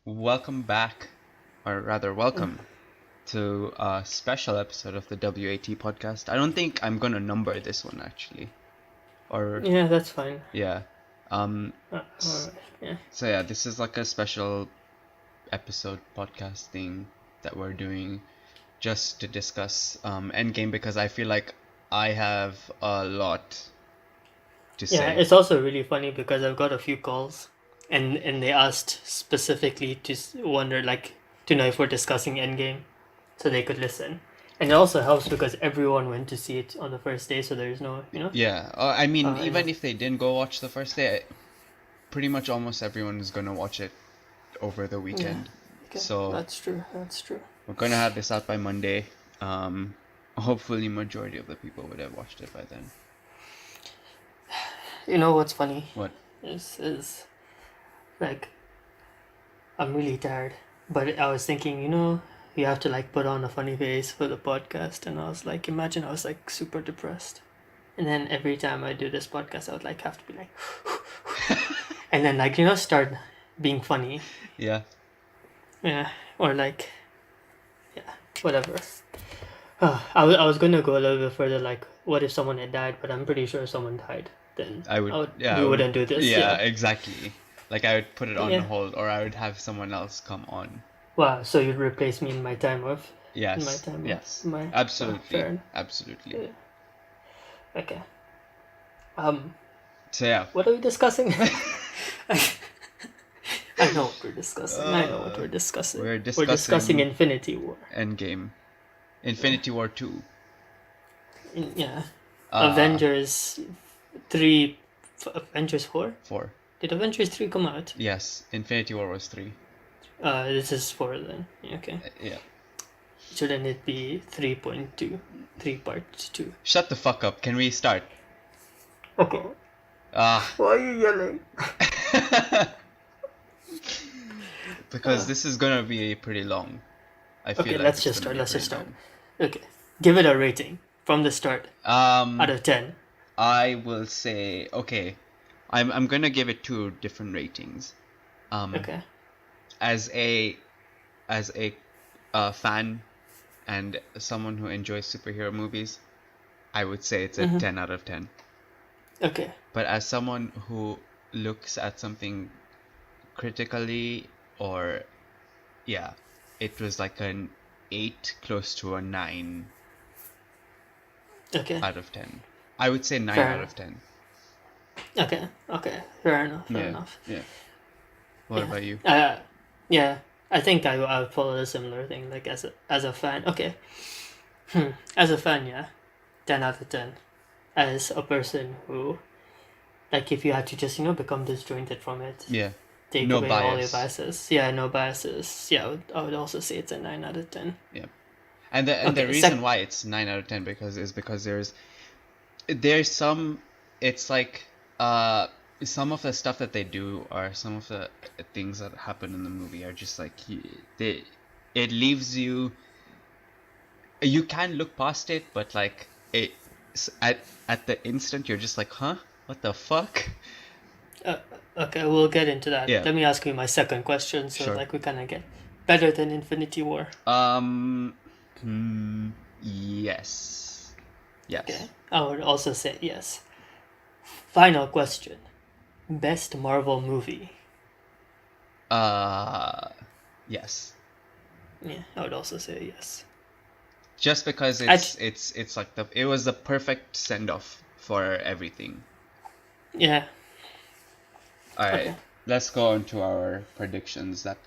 Welcome back, or rather, welcome to a special episode of the WAT podcast. I don't think I'm gonna number this one actually, or Yeah, that's fine. yeah. Um, s- Alright, yeah. so yeah, this is like a special episode podcast thing that we're doing just to discuss Endgame because I feel like I have a lot to Yeah, say. it's also really funny because I've got a few calls and they asked specifically wonder, like, to know if we're discussing Endgame so they could listen. And it also helps because everyone went to see it on the first day, so there's no, Yeah, I mean, enough. even if they didn't go watch the first day, pretty much almost everyone is gonna watch it over the Yeah, weekend. okay, So that's true, that's true. we're gonna have this out by Monday. Um, Hopefully majority of the people would have watched it by then. You know what's funny What? is like, I'm really tired, but I was thinking, you have to like put on a funny face for the podcast, and I was like, imagine I was like super depressed, and then every time I do this podcast, I would like have to be like, and then like start being funny, Yeah. yeah, or like, yeah, whatever. I was gonna go a little bit further, like, what if someone had died? But I'm pretty sure if someone died, then I would. Yeah. we wouldn't do this. Yeah. Yeah, Exactly. Like I would put it on yeah. hold, or I would have someone else come on. Wow, so you'd replace me in my time of, Yes. Yes. my. Fair Absolutely. enough. Absolutely. Yeah. Okay. Um, So yeah. what are we discussing? I know what we're discussing. I know what we're discussing. We're We're discussing discussing Infinity War. Endgame, Infinity War 2. Yeah. Uh, Avengers 3. Avengers 4? 4. Did Avengers 3 come out? Yes. Infinity War was 3. This is 4 then. Okay. Yeah. Shouldn't it be 3.2? 3 part 2. Shut the fuck up. Can we start? Okay. Ah. Why are you yelling? Because this is gonna be pretty long. I feel Okay, like let's it's just gonna start. be Let's just pretty start. Okay. Give it a rating from the start long. out of 10. I will say okay. I'm gonna give it two different ratings. Okay. As a fan and someone who enjoys superhero movies, I would say it's a 10 out of 10. Okay. But as someone who looks at something critically, or yeah, it was like an 8 close to a 9 Okay. out of 10. I would say 9 Fair out enough. of 10. Okay. Okay. Fair enough. Fair Yeah. enough. Yeah. What Yeah. about you? Yeah. I think I would follow a similar thing. Like as a fan. Okay. As a fan, yeah. 10 out of 10. As a person who, like, if you had to just become disjointed from it, Yeah. take No away all your bias. biases. Yeah, no biases. Yeah, I would also say it's a 9 out of 10. Yeah. And the Okay, reason why it's 9 out of 10 because there's some, it's like some of the stuff that they do, or some of the things that happen in the movie, are just like it leaves you can look past it, but like at the instant you're just like, huh, what the fuck? Okay, we'll get into that. Yeah. Let me ask you my second question, so Sure. like we kind of get better than Infinity War. Yes. Okay, I would also say yes. Final question: best Marvel movie? Yes. Yeah, I would also say yes. Just because it's like it was the perfect send off for everything. Yeah. All right, Okay. let's go on to our predictions that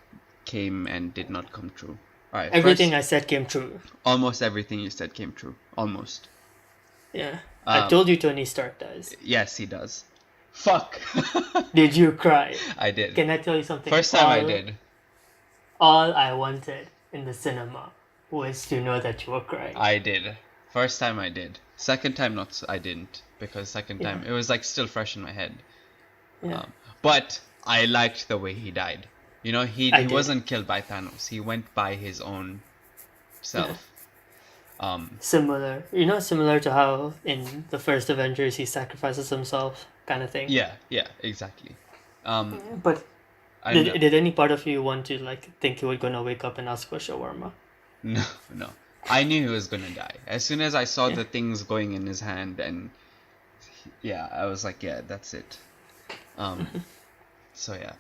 came and did not come true. All right, Everything first, I said came true. almost everything you said came true. Almost. Yeah. I told you Tony Stark dies. Yes, he does. Fuck. Did you cry? I did. Can I tell you something? First time I did. All I wanted in the cinema was to know that you were crying. I did. First time I did. Second time not. I didn't, because second time it was like still fresh in my head. Yeah. But I liked the way he died. You know, he did. wasn't killed by Thanos. He went by his own self. Similar, similar to how in the first Avengers he sacrifices himself, kind of thing. Yeah, exactly. But And Did any part of you want to like think you were gonna wake up and ask for shawarma? no, no. I knew he was gonna die. As soon as I saw Yeah. the things going in his hand, and yeah, I was like, yeah, that's it. Um, so yeah,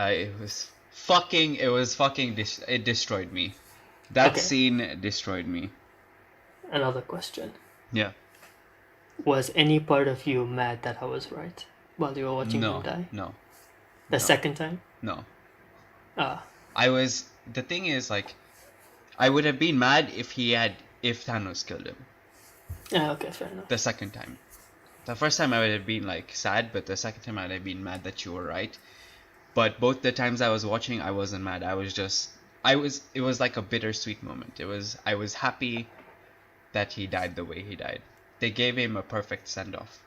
it was fucking, it destroyed me. That Okay. scene destroyed me. Another question. Yeah. Was any part of you mad that I was right while you were watching him No, die? no, The no, second time? no. Ah. The thing is, like, I would have been mad if Thanos killed him Okay, fair enough. the second time. The first time I would have been like sad, but the second time I would have been mad that you were right. But both the times I was watching, I wasn't mad. It was like a bittersweet moment. I was happy that he died the way he died. They gave him a perfect send off.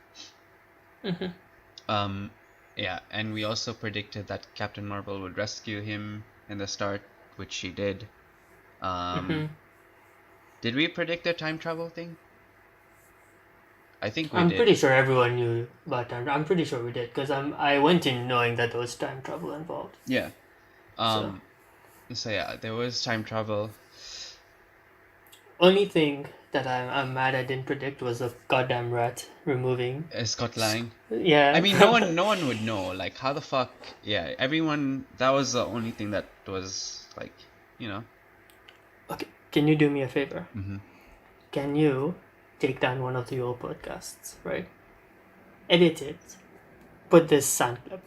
Um, yeah, and we also predicted that Captain Marvel would rescue him in the start, which she did. Um, did we predict the time travel thing? I think we I'm did. pretty sure everyone knew about time. I'm pretty sure we did because I went in knowing that there was time travel involved. Yeah. So So yeah, there was time travel. only thing that I'm mad I didn't predict was the goddamn rat removing. Scott Lang. I Yeah. mean, no one would know. Like, how the fuck? Yeah, everyone. That was the only thing that was like, you know. Okay, can you do me a favor? Mm-hmm. Can you take down one of the old podcasts, right? Edit it. Put this sound clip.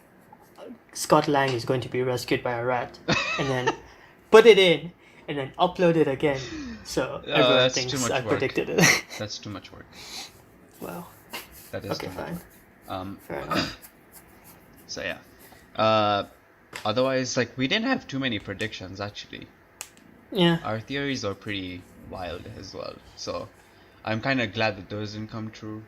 Scott Lang is going to be rescued by a rat, and then put it in, and then upload it again, so Oh, everyone that's too thinks much I work. predicted it. That's too much work. Well, That is okay, too much fine, work. fair enough. So yeah. Uh, otherwise, like we didn't have too many predictions actually. Yeah, Our theories are pretty wild as well. So I'm kind of glad that those didn't come true.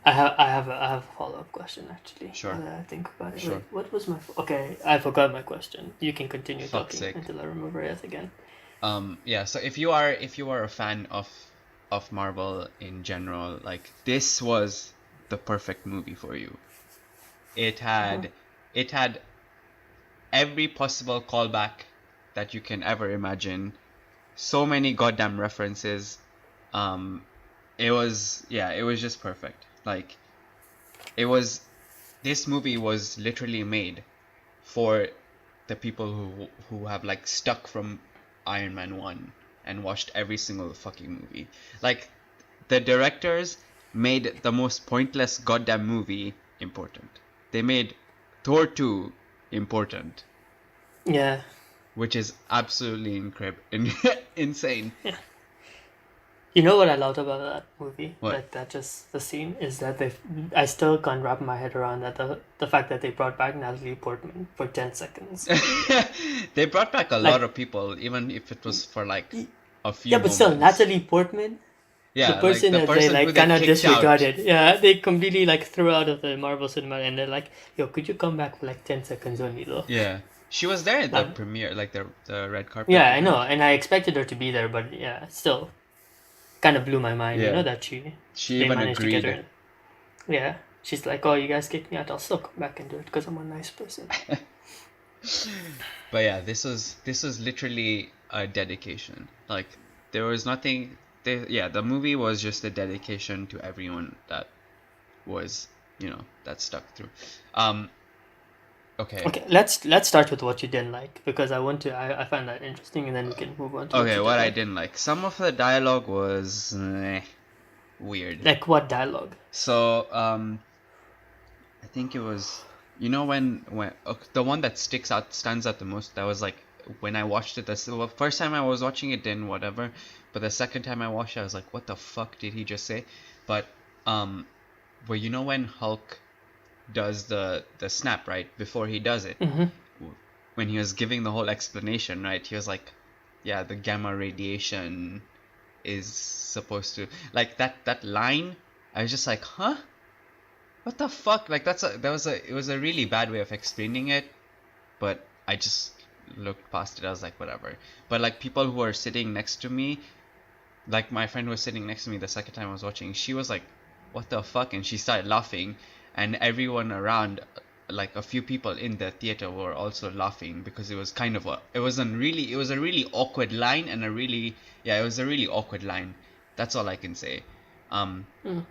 I have a follow up question actually. Sure. Now that I think about it, Sure. wait, what was my? Okay, I forgot my question. You can continue Fuck's talking sake. until I remember it again. Yeah, so if you are a fan of Marvel in general, like this was the perfect movie for you. It had it had every possible callback that you can ever imagine. So many goddamn references. Um, it was just perfect. Like it was this movie was literally made for the people who have like stuck from Iron Man 1 and watched every single fucking movie. Like the directors made the most pointless goddamn movie important. They made Thor 2 important, Yeah, which is absolutely insane. yeah. You know what I loved about that movie? What? Like that just the scene is that I still can't wrap my head around that the fact that they brought back Natalie Portman for 10 seconds. They brought back a lot Like of people, even if it was for like a few yeah, but still moments. Natalie Portman, the Yeah, like person the that they person who like they kind of kicked out. disregarded. Yeah, they completely like threw out of the Marvel cinema, and they're like, "Yo, could you come back for like 10 seconds only, though?" Yeah, she was there at the Um, premiere, like the red carpet yeah, I event. know, and I expected her to be there, but yeah, still kind of blew my mind. You know Yeah, that she they even managed to get agreed. her. Yeah, she's like, "Oh, you guys kicked me out. I'll still come back and do it because I'm a nice person." But yeah, this was literally a dedication. Like there was nothing. Yeah, the movie was just a dedication to everyone that was, you know, that stuck through. Um, okay, Okay, let's start with what you didn't like because I want to. I find that interesting, and then we can move on to what okay. you What did I like. didn't like, some of the dialogue was weird. Like what dialogue? So I think it was, you know, when okay, the one that stands out the most. That was like when I watched it. The first time I was watching it, then whatever. But the second time I watched it, I was like, what the fuck did he just say? But um, well, you know when Hulk does the snap right before he does it, Mm-hmm. when he was giving the whole explanation, right? He was like, yeah, the gamma radiation is supposed to like that line. I was just like, huh? What the fuck? Like it was a really bad way of explaining it, but I just looked past it. I was like, whatever. But like people who were sitting next to me, like my friend was sitting next to me the second time I was watching, she was like, what the fuck? And she started laughing, and everyone around like a few people in the theater were also laughing because it was kind of it was a really awkward line and a really yeah, it was a really awkward line. That's all I can say. Um, Mm.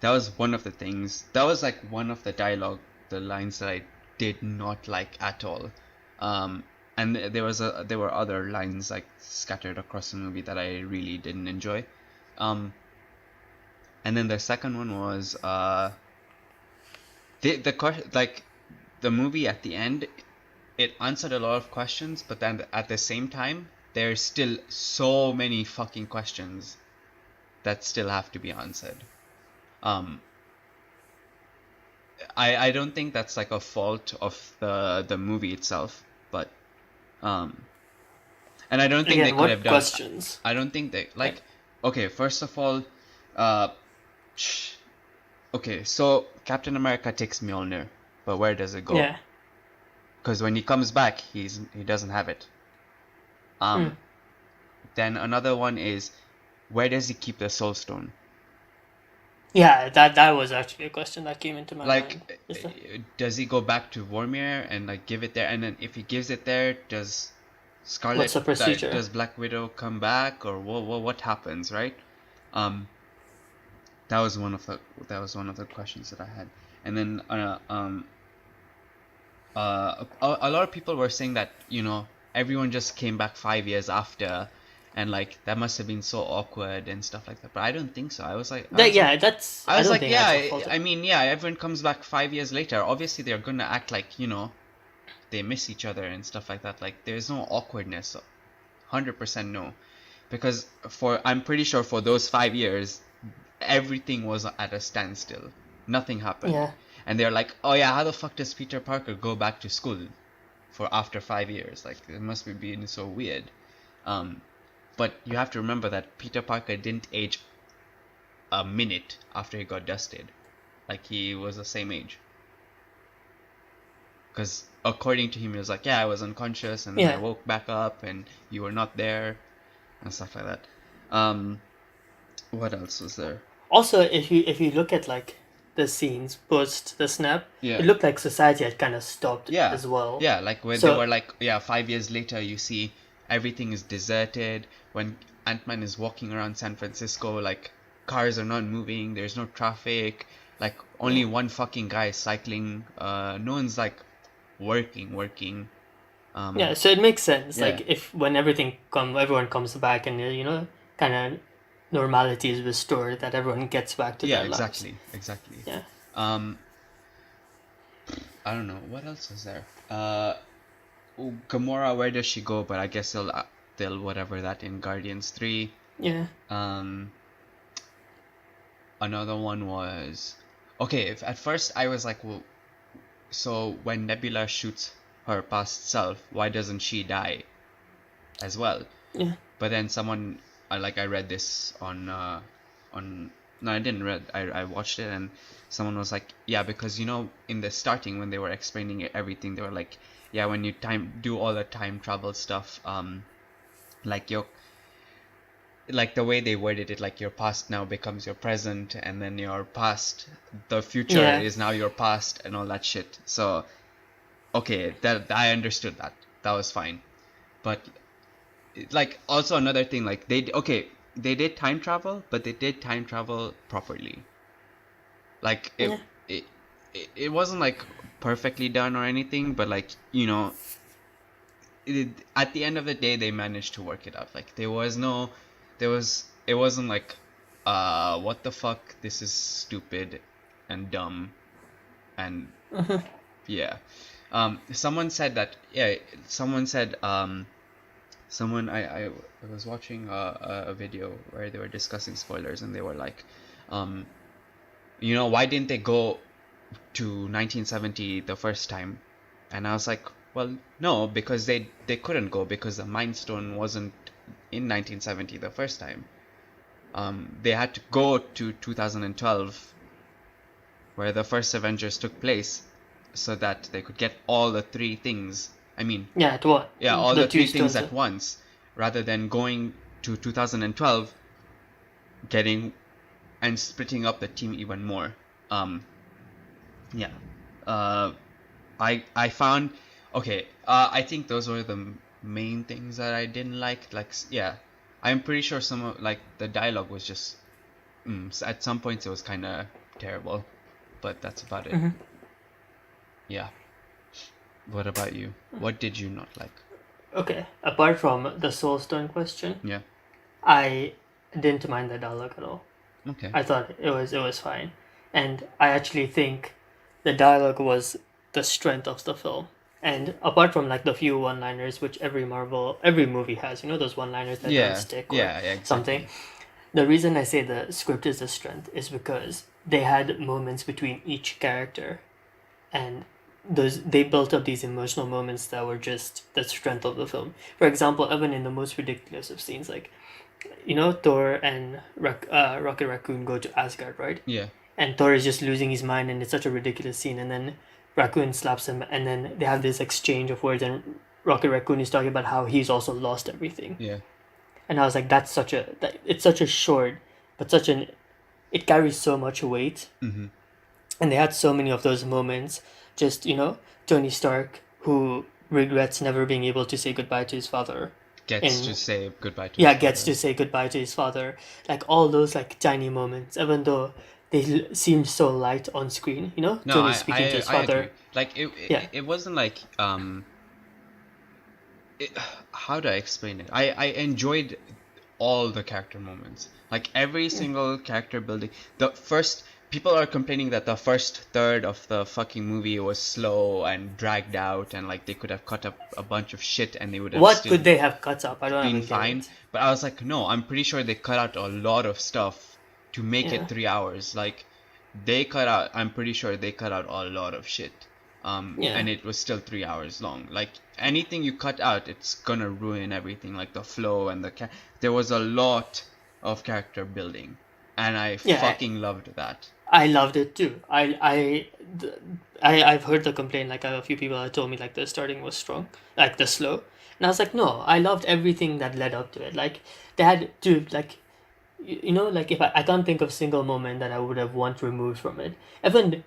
that was one of the things. That was like one of the dialogue, the lines that I did not like at all. Um, and there were other lines like scattered across the movie that I really didn't enjoy. Um, and then the second one was like the movie at the end, it answered a lot of questions, but then at the same time, there's still so many fucking questions that still have to be answered. Um, I don't think that's like a fault of the movie itself, but um, and I don't think they Again, could have what done. questions? I don't think they Like, like. Okay, first of all, uh, okay, so Captain America takes Mjolnir, but where does it go? yeah. Because when he comes back, he doesn't have it. Mm. Um, then another one is where does he keep the Soul Stone? Yeah, that was actually a question that came into my mind. Like, Is that, does he go back to Vormir and like give it there? And then if he gives it there, does what's the procedure? Does Black Widow come back or what happens, right? Um, that was one of the questions that I had. And then a lot of people were saying that everyone just came back 5 years after, and like that must have been so awkward and stuff like that. But I don't think so. That yeah, that's I I was don't like, think yeah, that's a fault. I mean, yeah, everyone comes back 5 years later. Obviously, they're gonna act like they miss each other and stuff like that. Like there's no awkwardness. 100% no, because I'm pretty sure for those 5 years, everything was at a standstill. Nothing happened, Yeah, and they're like, oh yeah, how the fuck does Peter Parker go back to school for after 5 years? Like it must be being so weird. Um, but you have to remember that Peter Parker didn't age a minute after he got dusted. Like he was the same age. Because according to him, he was like, yeah, I was unconscious and then I yeah. woke back up and you were not there and stuff like that. Um, what else was there? Also, if you look at like the scenes post the snap, Yeah. it looked like society had kind of stopped Yeah. as well. Yeah, like when they So were like, yeah, 5 years later, you see everything is deserted. When Ant-Man is walking around San Francisco, like cars are not moving, there's no traffic, like yeah, only one fucking guy is cycling. No one's like working. yeah. Um, So it makes sense. yeah. Like if when everyone comes back and kind of normality is restored, that everyone gets back to Yeah, their lives. exactly. Yeah. Um, I don't know what else is there. Gamora, where does she go? But I guess they'll whatever that in Guardians 3. Yeah. Um, another one was okay. If at first I was like, well, so when Nebula shoots her past self, why doesn't she die as well? Yeah. But then someone, I read this on no, I didn't read. I watched it and someone was like, yeah, because in the starting when they were explaining everything, they were like, yeah, when you do all the time travel stuff, like your like the way they worded it, like your past now becomes your present, and then the future Yeah. is now your past, and all that shit. So okay, that I understood that. That was fine. But like also another thing, like they did time travel, but they did time travel properly. Like Yeah. it wasn't like perfectly done or anything, but like at the end of the day they managed to work it out. Like it wasn't like what the fuck, this is stupid and dumb and yeah. Someone said that, yeah, someone said someone I was watching a video where they were discussing spoilers and they were like, um why didn't they go to 1970 the first time? And I was like, well, no, because they couldn't go because the Mind Stone wasn't in 1970 the first time. They had to go to 2012 where the first Avengers took place so that they could get all the three things. I mean, Yeah. It what yeah, all the the two three things stones. at once, rather than going to 2012, getting and splitting up the team even more. Yeah. Uh, I found okay. I think those were the main things that I didn't like. Like yeah, I'm pretty sure some of like the dialogue was just at some points it was kind of terrible, but that's about it. Hmm. Yeah. What about you? What did you not like? Okay, apart from the Soul Stone question, Yeah. I didn't mind the dialogue at all. Okay. I thought it was fine, and I actually think the dialogue was the strength of the film. And apart from like the few one-liners which every movie has, those one-liners that don't Yeah. stick or Yeah. something. Exactly. The reason I say the script is the strength is because they had moments between each character, and those they built up these emotional moments that were just the strength of the film. For example, even in the most ridiculous of scenes, like Thor and Rocket Raccoon go to Asgard, right? Yeah. And Thor is just losing his mind, and it's such a ridiculous scene. And then Raccoon slaps him, and then they have this exchange of words, and Rocket Raccoon is talking about how he's also lost everything. Yeah. And I was like, it's such a short, but it carries so much weight. Mm-hmm. And they had so many of those moments. Just Tony Stark, who regrets never being able to say goodbye to his father. Gets to In say goodbye to Yeah, his gets father. to say goodbye to his father. Like all those like tiny moments, even though they seem so light on screen. No, Tony speaking to his I agree. father. Like Yeah, it wasn't like it, how do I explain it? I enjoyed all the character moments. Like every yeah, single character building. The first people are complaining that the first third of the fucking movie was slow and dragged out and like they could have cut up a bunch of shit and they would have what still could they have cut up? I don't been even get fine. it. But I was like, no, I'm pretty sure they cut out a lot of stuff to make it Yeah, 3 hours. Like I'm pretty sure they cut out a lot of shit. yeah, And it was still 3 hours long. Like anything you cut out, it's gonna ruin everything. Like the flow and there was a lot of character building, and I yeah. fucking loved that. I loved it too. I've heard the complaint. Like a few people have told me like the starting was strong, like the slow, and I was like, no, I loved everything that led up to it. Like they had to like like if I can't think of a single moment that I would have want removed from it. Even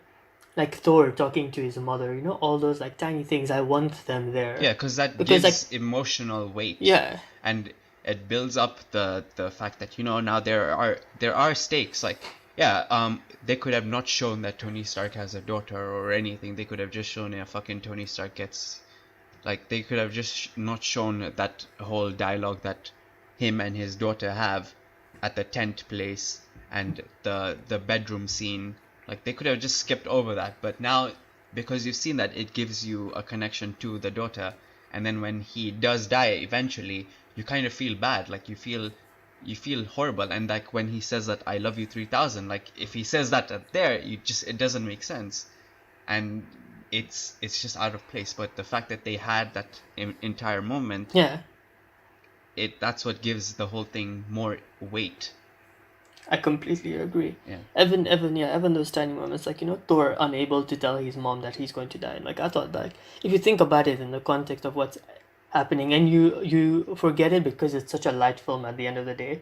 like Thor talking to his mother, all those like tiny things, I want them there. Yeah, because that Because like gives emotional weight, yeah, and it builds up the fact that now there are stakes. Like yeah, they could have not shown that Tony Stark has a daughter or anything. They could have just shown fucking Tony Stark gets like they could have just not shown that whole dialogue that him and his daughter have at the tent place and the bedroom scene. Like they could have just skipped over that, but now because you've seen that, it gives you a connection to the daughter. And then when he does die eventually, you kind of feel bad. Like you feel horrible. And like when he says that I love you 3000, like if he says that up there, it doesn't make sense. And it's just out of place. But the fact that they had that entire moment, yeah, that's what gives the whole thing more weight. I completely agree. Yeah. Even those tiny moments, like Thor unable to tell his mom that he's going to die. Like I thought, like if you think about it in the context of what's happening, and you forget it because it's such a light film at the end of the day.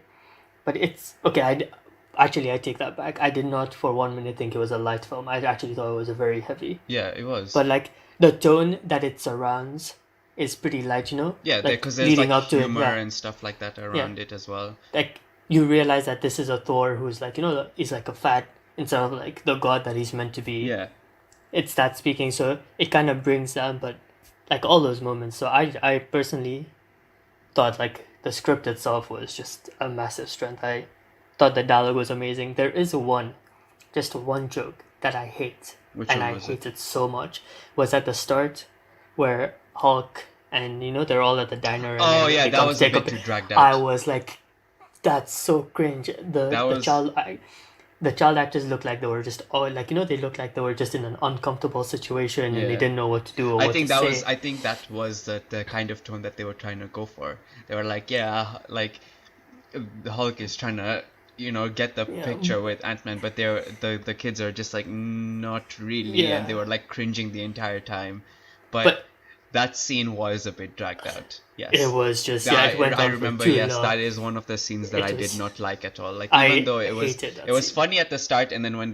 But it's okay. Actually I take that back. I did not for 1 minute think it was a light film. I actually thought it was a very heavy. Yeah, it was. But like the tone that it surrounds is pretty light. Yeah, Like because there's leading like up to it. humor Yeah, and stuff like that yeah. around it as well. Like you realize that this is a Thor who's like is like a fat instead of like the god that he's meant to be. Yeah. It's that speaking, so it kind of brings down, but like all those moments. So I personally thought like the script itself was just a massive strength. I thought the dialogue was amazing. There is just one joke that I hate, Which and one I was it? hate it so much. Was at the start where Hulk and they're all at the diner and Oh then yeah, they that come was to a take bit up. too dragged I out. was like, that's so cringe. That was The child actors looked like they were just like they looked like they were just in an uncomfortable situation and they yeah. didn't know what to do or what to say. I think that was the kind of tone that they were trying to go for. They were like, yeah, like the Hulk is trying to get the Yeah, picture with Ant-Man, but the kids are just like not really, and they yeah, were like cringing the entire time. But but that scene was a bit dragged out. it Yes. was just it That went I on for remember, too yes, long. that is one of the scenes that I It did was not like at all. Like even I though it was hated it that was scene. funny at the start, and then when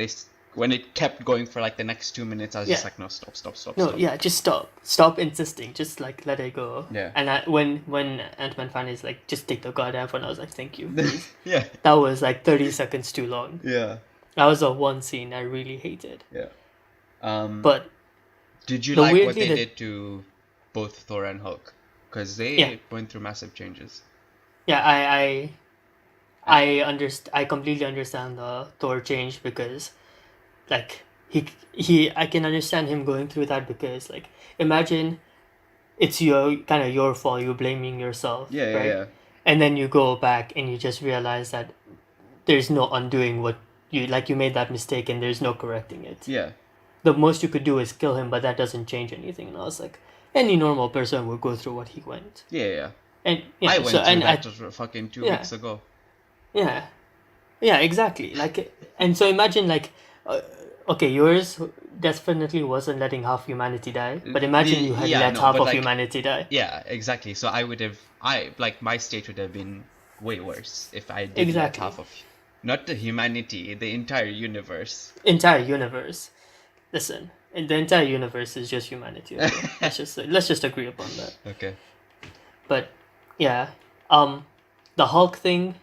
when it kept going for like the next 2 minutes, I was just Yeah. like, no, stop, stop, stop, No, stop. yeah, just stop insisting, just like let it go. Yeah. And when Ant-Man finally is like, just take the goddamn phone, I was like, thank you, please. Yeah. That was like 30 seconds too long. Yeah. That was the one scene I really hated. Yeah. Um, But did you the like what weirdly they the did to both Thor and Hulk? Because yeah they went through massive changes. yeah And I completely understand the Thor change because like he I can understand him going through that because like imagine it's your kind of your fault, you're blaming yourself, yeah, yeah, right? yeah, And then you go back and you just realize that there's no undoing what you like, you made that mistake and there's no correcting it. yeah, The most you could do is kill him, but that doesn't change anything. And I was like, any normal person would go through what he went. yeah, yeah. And I yeah, so went through and that I fucking two yeah weeks ago. yeah yeah exactly like, and so imagine like uh, okay, yours definitely wasn't letting half humanity die, but imagine you had Yeah, let no, half but of like, humanity die. yeah, exactly. So I would have, I like my state would have been way worse if I did let Exactly. half of, not the humanity, the entire universe. Entire universe. Listen, the entire universe is just humanity. Okay, let's just agree upon that. Okay. But yeah, um, the Hulk thing,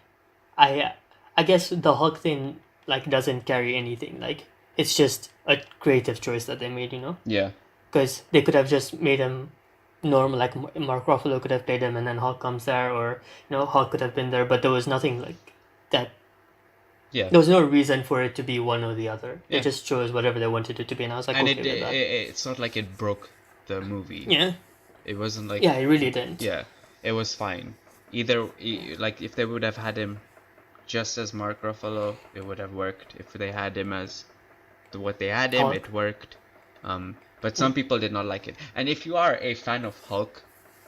I I guess the Hulk thing like doesn't carry anything. Like it's just a creative choice that they made, you know? Yeah. Because they could have just made him normal, like Mark Ruffalo could have played him, and then Hulk comes there, or Hulk could have been there, but there was nothing like that. Yeah. There was no reason for it to be one or the other. They Yeah. just chose whatever they wanted it to be, and I was like, And okay with that. it's not like it broke the movie. Yeah, It wasn't like, yeah, it really didn't. yeah, it was fine. Like if they would have had him just as Mark Ruffalo, it would have worked. If they had him as what they had him, Hulk. it worked. But some people did not like it. And if you are a fan of Hulk,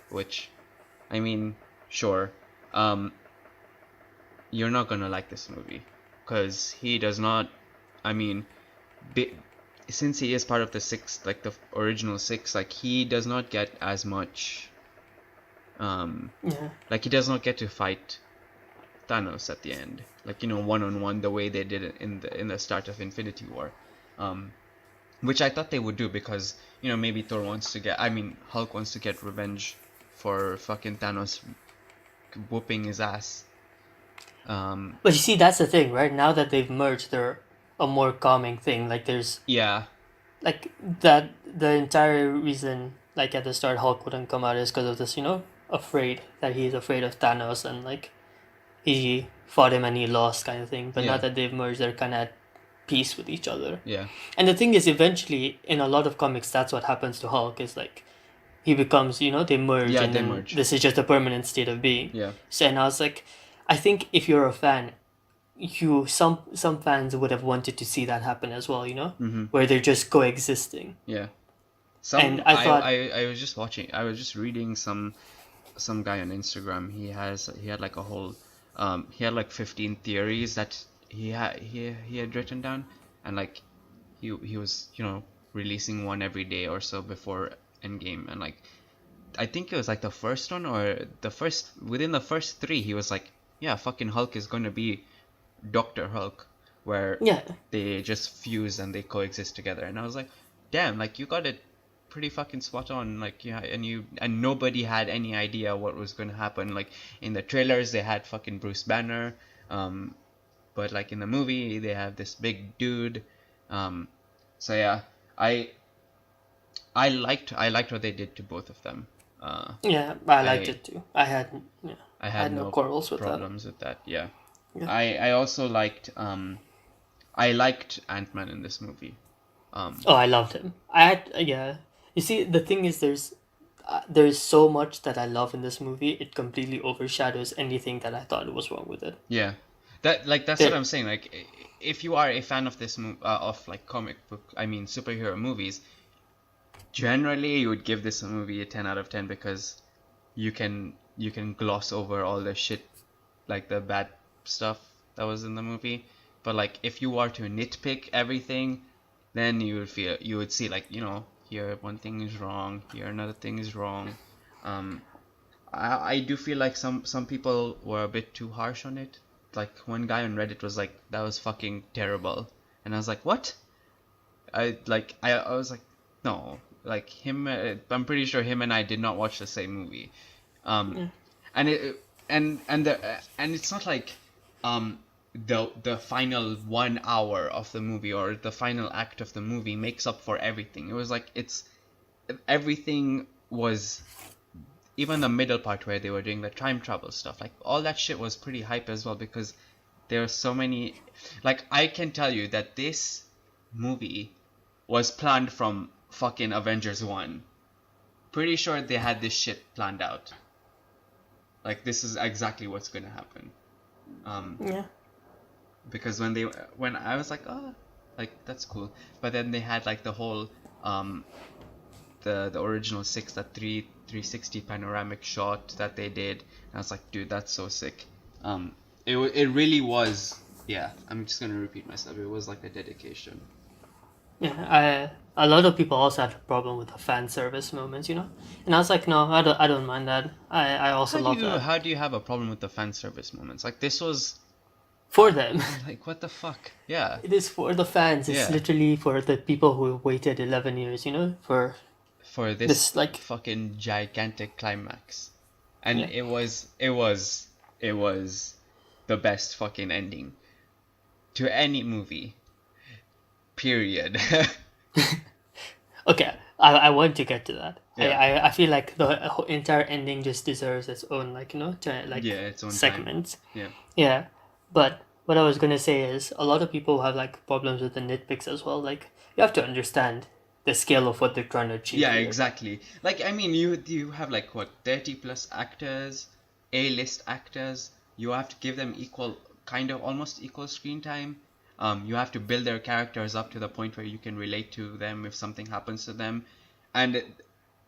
which, I mean, sure, you're not gonna like this movie, because he does not. I mean, be, since he is part of the six, like the original six, like he does not get as much. Yeah, Like he does not get to fight Thanos at the end, like one on one, the way they did it in the start of Infinity War, which I thought they would do because maybe Thor wants to get, I mean Hulk wants to get revenge for fucking Thanos whooping his ass. but you see, that's the thing, right? Now that they've merged, they're a more calming thing. Like there's Yeah, like that the entire reason like at the start Hulk wouldn't come out is because of this, afraid that he's afraid of Thanos and like he fought him and he lost kind of thing. But now yeah, that they've merged, they're kind of at peace with each other. yeah, And the thing is, eventually, in a lot of comics, that's what happens to Hulk. Is like he becomes, they merge, yeah. and They then merge. this is just a permanent state of being. Yeah, So, and I was like, I think if you're a fan, some fans would have wanted to see that happen as well. Where they're just coexisting. yeah. And Some I thought, I was just watching. I was just reading some guy on Instagram. He had like a whole he had like 15 theories that he had written down, and like he was releasing one every day or so before Endgame, and like I think it was like the first one or the first within the first three he was like, yeah, fucking Hulk is gonna be Doctor Hulk, where yeah, they just fuse and they coexist together, and I was like, damn, like you got it pretty fucking spot on, like yeah, and nobody had any idea what was going to happen. Like in the trailers they had fucking Bruce Banner, but like in the movie they have this big dude. So yeah, I liked what they did to both of them. yeah, I liked I it too. Yeah, I I had had no no quarrels with that. problems with that. Yeah, Yeah. I also liked Ant-Man in this movie. Oh, I loved him. Yeah. You see, the thing is, there's so much that I love in this movie. It completely overshadows anything that I thought was wrong with it. Yeah, that's what There, I'm saying. Like, if you are a fan of of like comic book, I mean superhero movies, generally you would give this movie a 10 out of 10 because you can gloss over all the shit, like the bad stuff that was in the movie. But like, if you were to nitpick everything, then you would see like here one thing is wrong, here another thing is wrong. Um, I do feel like some people were a bit too harsh on it. Like one guy on Reddit was like, that was fucking terrible, and I was like, what? I was like, no, like him. I'm pretty sure him and I did not watch the same movie. Um, Yeah. and it and it's not like the final 1 hour of the movie or the final act of the movie makes up for everything. It was like it's everything was, even the middle part where they were doing the time travel stuff, like all that shit was pretty hype as well, because there are so many, like I can tell you that this movie was planned from fucking Avengers 1. Pretty sure they had this shit planned out. Like this is exactly what's going to happen. Um Yeah. because when I was like, oh, like that's cool. But then they had like the whole um the original six, that 360 panoramic shot that they did. And I was like, dude, that's so sick. It really was. Yeah, I'm just gonna repeat myself. It was like a dedication. Yeah. A lot of people also had a problem with the fan service moments, you know, and I was like, no, I don't mind that. I also love that How do you have a problem with the fan service moments? Like this was for them. like what the fuck? Yeah, It is for the fans. It's yeah. literally for the people who waited 11 years, you know, for For this this like fucking gigantic climax, and yeah. it was the best fucking ending to any movie. Period. Okay, I want to get to that. Yeah. I feel like the whole entire ending just deserves its own like, you know, like Yeah, its own time. segments. Yeah. Yeah, but what I was gonna say is a lot of people have like problems with the nitpicks as well. Like you have to understand the scale of what they're trying to achieve Yeah, here. exactly. Like I mean, you have like what, 30 plus actors, A-list actors. You have to give them equal, kind of almost equal screen time. You have to build their characters up to the point where you can relate to them if something happens to them, and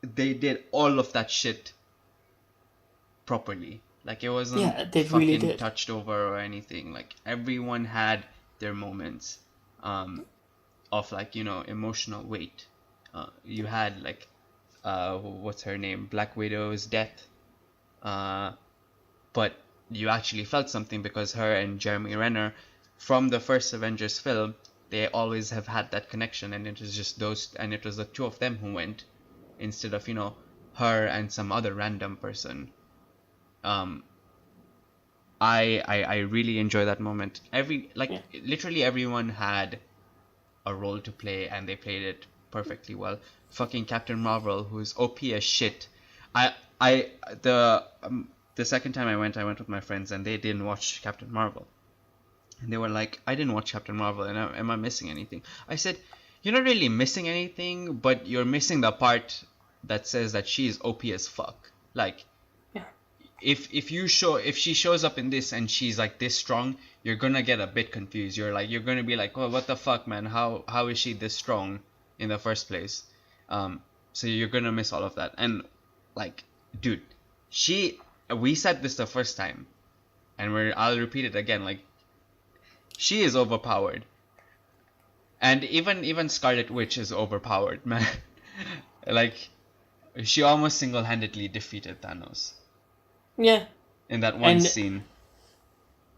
they did all of that shit properly. Like it wasn't Yeah, they really fucking did. touched over or anything. Like everyone had their moments of like, emotional weight. You had like what's her name, Black Widow's death, uh, but you actually felt something because her and Jeremy Renner from the first Avengers film, they always have had that connection, and it was just those, and it was the two of them who went instead of her and some other random person. um I really enjoy that moment. Yeah. Literally everyone had a role to play, and they played it perfectly well. Fucking Captain Marvel, who's OP as shit. I the second time I went with my friends, and they didn't watch Captain Marvel, and they were like, I didn't watch Captain Marvel, and am I missing anything? I said, you're not really missing anything, but you're missing the part that says that she's OP as fuck. Like, Yeah. if she shows up in this and she's like this strong, you're gonna get a bit confused. You're gonna be like, oh, what the fuck, man? How is she this strong in the first place? So you're gonna miss all of that. And like, dude, she we said this the first time, and I'll repeat it again. Like, she is overpowered, and even Scarlet Witch is overpowered, man. Like, she almost single-handedly defeated Thanos Yeah. in that one And scene.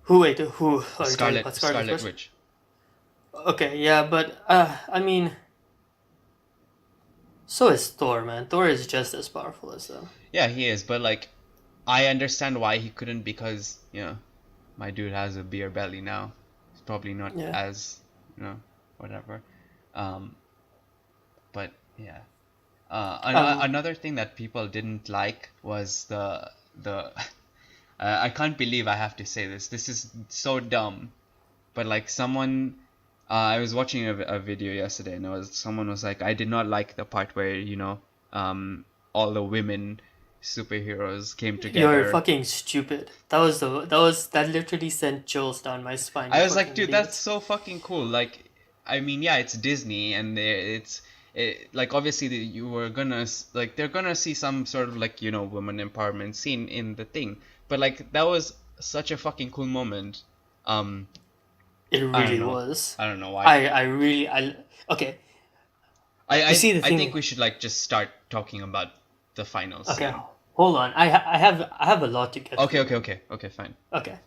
who are you talking about? Scarlet Scarlet Witch? Witch. Okay, yeah, but I mean, so is Thor, man. Thor is just as powerful as them. Yeah, he is, but like, I understand why he couldn't, because my dude has a beer belly now. He's probably not Yeah. as whatever. Um, but yeah. Um. Another thing that people didn't like was the I can't believe I have to say this. This is so dumb, but like someone, I was watching a video yesterday, and someone was like, I did not like the part where all the women superheroes came You're together. fucking stupid. That literally sent chills down my spine. I You was like, fucking dude, that's idiots. so fucking cool. Like, I mean, yeah, it's Disney, and like obviously you were gonna like they're gonna see some sort of like women empowerment scene in the thing, but like that was such a fucking cool moment. Um, It I don't really know, was. I don't know why. I really I okay. I You I see the I think thing. we should like just start talking about the final Okay, scene. hold on. I have a lot to get Okay, through. okay, okay, okay, fine. Okay,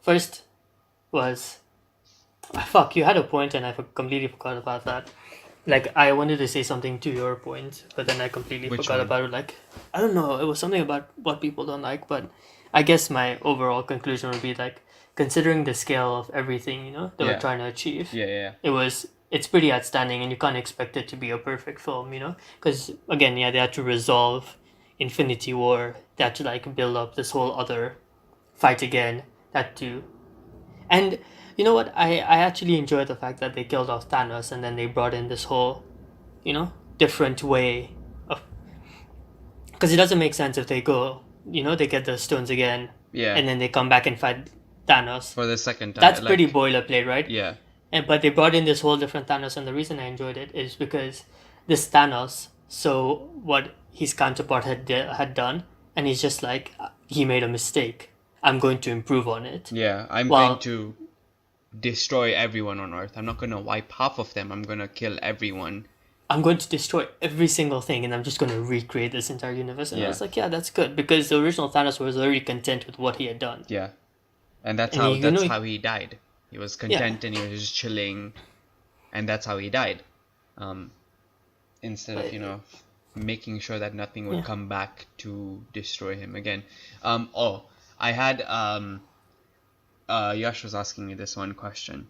first was fuck. You had a point, and completely forgot about that. Like, I wanted to say something to your point, but then I completely Which forgot one? about it. Like, I don't know, it was something about what people don't like, but I guess my overall conclusion would be like, considering the scale of everything, they were Yeah. trying to achieve, Yeah, yeah, it's pretty outstanding, and you can't expect it to be a perfect film, because again, yeah, they had to resolve Infinity War, they had to like build up this whole other fight again, that too. And you know what? I actually enjoyed the fact that they killed off Thanos and then they brought in this whole, different way of. Because it doesn't make sense if they go, they get the stones again yeah. and then they come back and fight Thanos. For the second That's time, pretty like, boilerplate, right? yeah, But they brought in this whole different Thanos, and the reason I enjoyed it is because this Thanos, so what his counterpart had done, and he's just like, he made a mistake. I'm going to improve on it. yeah. I'm going Well, to destroy everyone on Earth. I'm not gonna wipe half of them. I'm gonna kill everyone. I'm going to destroy every single thing and I'm just going to recreate this entire universe. And I Yeah, was like, yeah, that's good because the original Thanos was already content with what he had done. yeah. And that's And how he, that's how he died. He was yeah, content and he was just chilling, and that's how he died. Um, Instead of making sure that nothing would yeah, come back to destroy him again. Oh, I had Yash was asking me this one question,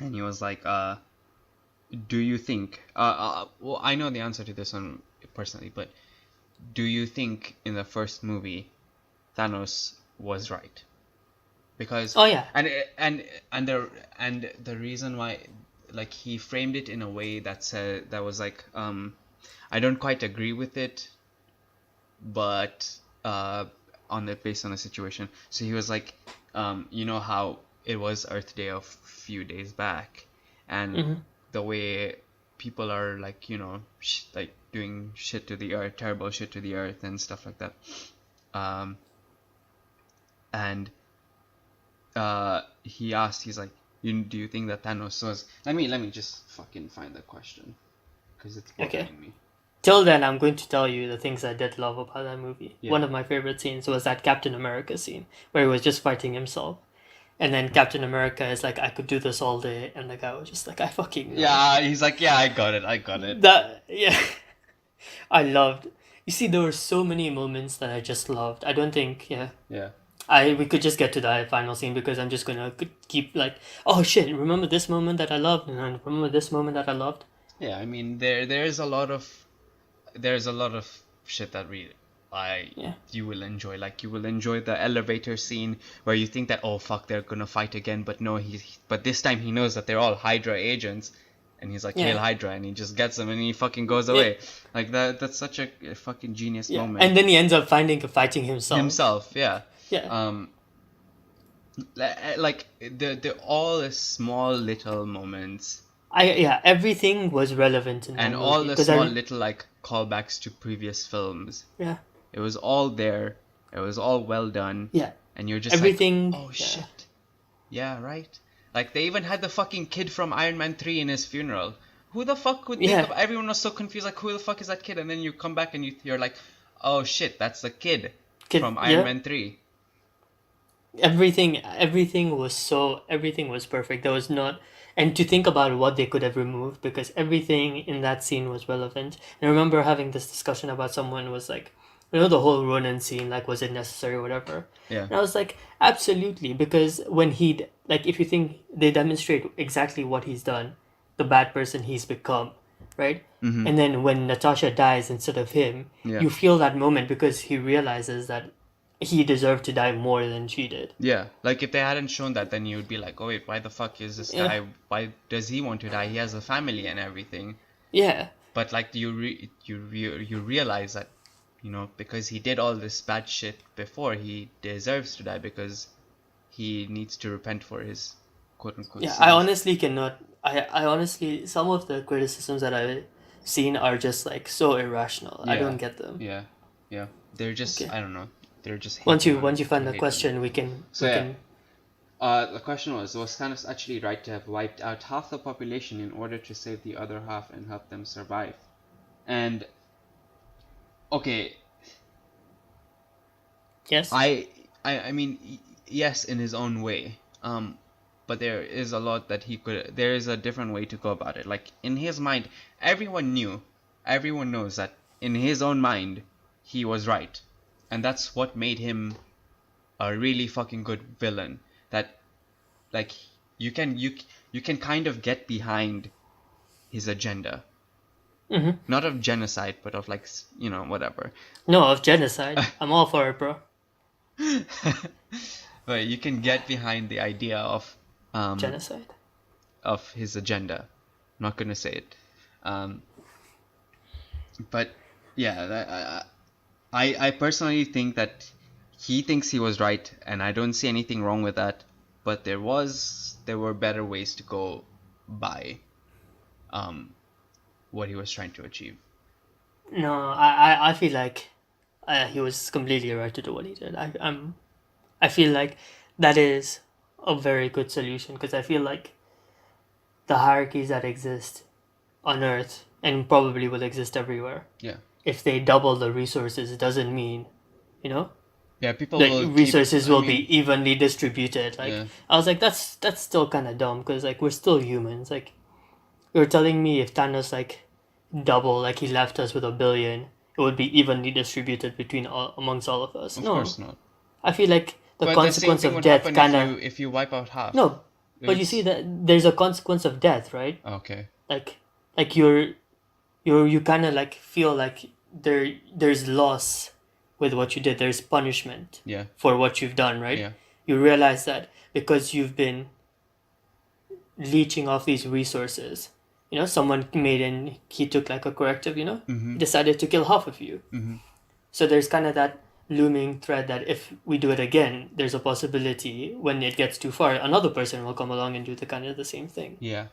and he was like, do you think? Well, I know the answer to this one personally, but do you think in the first movie Thanos was right? Because oh yeah, and the reason why, like, he framed it in a way that said that was like, I don't quite agree with it, but on the based on the situation. So he was like, you know how it was Earth Day a few days back, and hmm, the way people are like, like doing shit to the earth, terrible shit to the earth and stuff like that. Um, and he asked, he's like, do you think that Thanos was? Let me just fucking find the question because it's okay. bothering me. Till then, I'm going to tell you the things I did love about that movie. Yeah. One of my favorite scenes was that Captain America scene where he was just fighting himself. And then Captain America is like, I could do this all day. And the guy was just like, I fucking know. Yeah, he's like, yeah, I got it. That, yeah, I loved. You see, there were so many moments that I just loved. I don't think, yeah. Yeah. We could just get to that final scene because I'm just gonna keep like, oh shit, remember this moment that I loved, and then remember this moment that I loved. Yeah, I mean there's a lot of shit that Yeah, you will enjoy. Like, you will enjoy the elevator scene where you think that, oh fuck, they're gonna fight again, but no, but this time he knows that they're all Hydra agents, and he's like, Hail yeah, Hydra, and he just gets them and he fucking goes yeah, away. Like, that's such a fucking genius yeah. moment. And then he ends up fighting himself. Himself, yeah. Yeah, Um, like the all the small little moments everything was relevant in that and movie all the because small little like callbacks to previous films. yeah, It was all there. It was all well done. yeah, And you're just like, everything. oh Yeah, shit. Yeah, right. Like, they even had the fucking kid from Iron Man 3 in his funeral. Who the fuck would think yeah, of? Everyone was so confused, like, who the fuck is that kid? And then you come back and you're like, oh shit, that's the kid kid, from Iron yeah. Man 3. Everything was perfect. There was not, and to think about what they could have removed because everything in that scene was relevant. And I remember having this discussion about someone was like, the whole Ronan scene, like, was it necessary or whatever? Yeah. And I was like, absolutely, because when like, if you think they demonstrate exactly what he's done, the bad person he's become, right? Mm-hmm. And then when Natasha dies instead of him, Yeah. you feel that moment because he realizes that he deserved to die more than she did. Yeah, like, if they hadn't shown that, then you would be like, oh wait, why the fuck is this Yeah. guy? Why does he want to die? He has a family and everything. Yeah. But like, you realize that, because he did all this bad shit before, he deserves to die because he needs to repent for his quote unquote Yeah, sins. I honestly cannot. I honestly, some of the criticisms that I've seen are just like so irrational. I Yeah. don't get them. Yeah. They're just, Okay. I don't know. They're just Once hating you on once you it find to the hate on it. question, we can So we yeah. can. The question was Thanos actually right to have wiped out half the population in order to save the other half and help them survive? And okay, Yes. I mean, yes, in his own way. But but there is a lot that he could. There is a different way to go about it. Like in his mind, everyone knows that in his own mind, he was right, and that's what made him a really fucking good villain. That like you can kind of get behind his agenda, Mm-hmm. not of genocide, but of like whatever. No, of genocide. I'm all for it, bro. But you can get behind the idea um Genocide. of his agenda. I'm not gonna say it, um, but yeah, I personally think that he thinks he was right, and I don't see anything wrong with that. But there were better ways to go by what he was trying to achieve. No, I feel like he was completely right to do what he did. I feel like that is a very good solution because I feel like the hierarchies that exist on Earth and probably will exist everywhere. Yeah. If they double the resources, it doesn't mean, you know, Yeah, people the will keep. resources I will mean, be evenly distributed. Like yeah, I was like, that's still kind of dumb because like we're still humans. Like you're telling me if Thanos like double, like he left us with 1 billion, it would be evenly distributed between amongst all of us. of No, course not. I feel like the But the same consequence thing of would death happen if kind of you wipe out half. no, but you see It's that there's a consequence of death, right? okay. Like like you kind of like feel like there's loss with what you did. There's punishment Yeah, for what you've done, right? yeah, You realize that because you've been leeching off these resources. You know, someone made and he took like a corrective. You know, he decided to kill half of you. So there's kind of that looming threat that if we do it again, there's a possibility when it gets too far, another person will come along and do the kind of the same thing. yeah.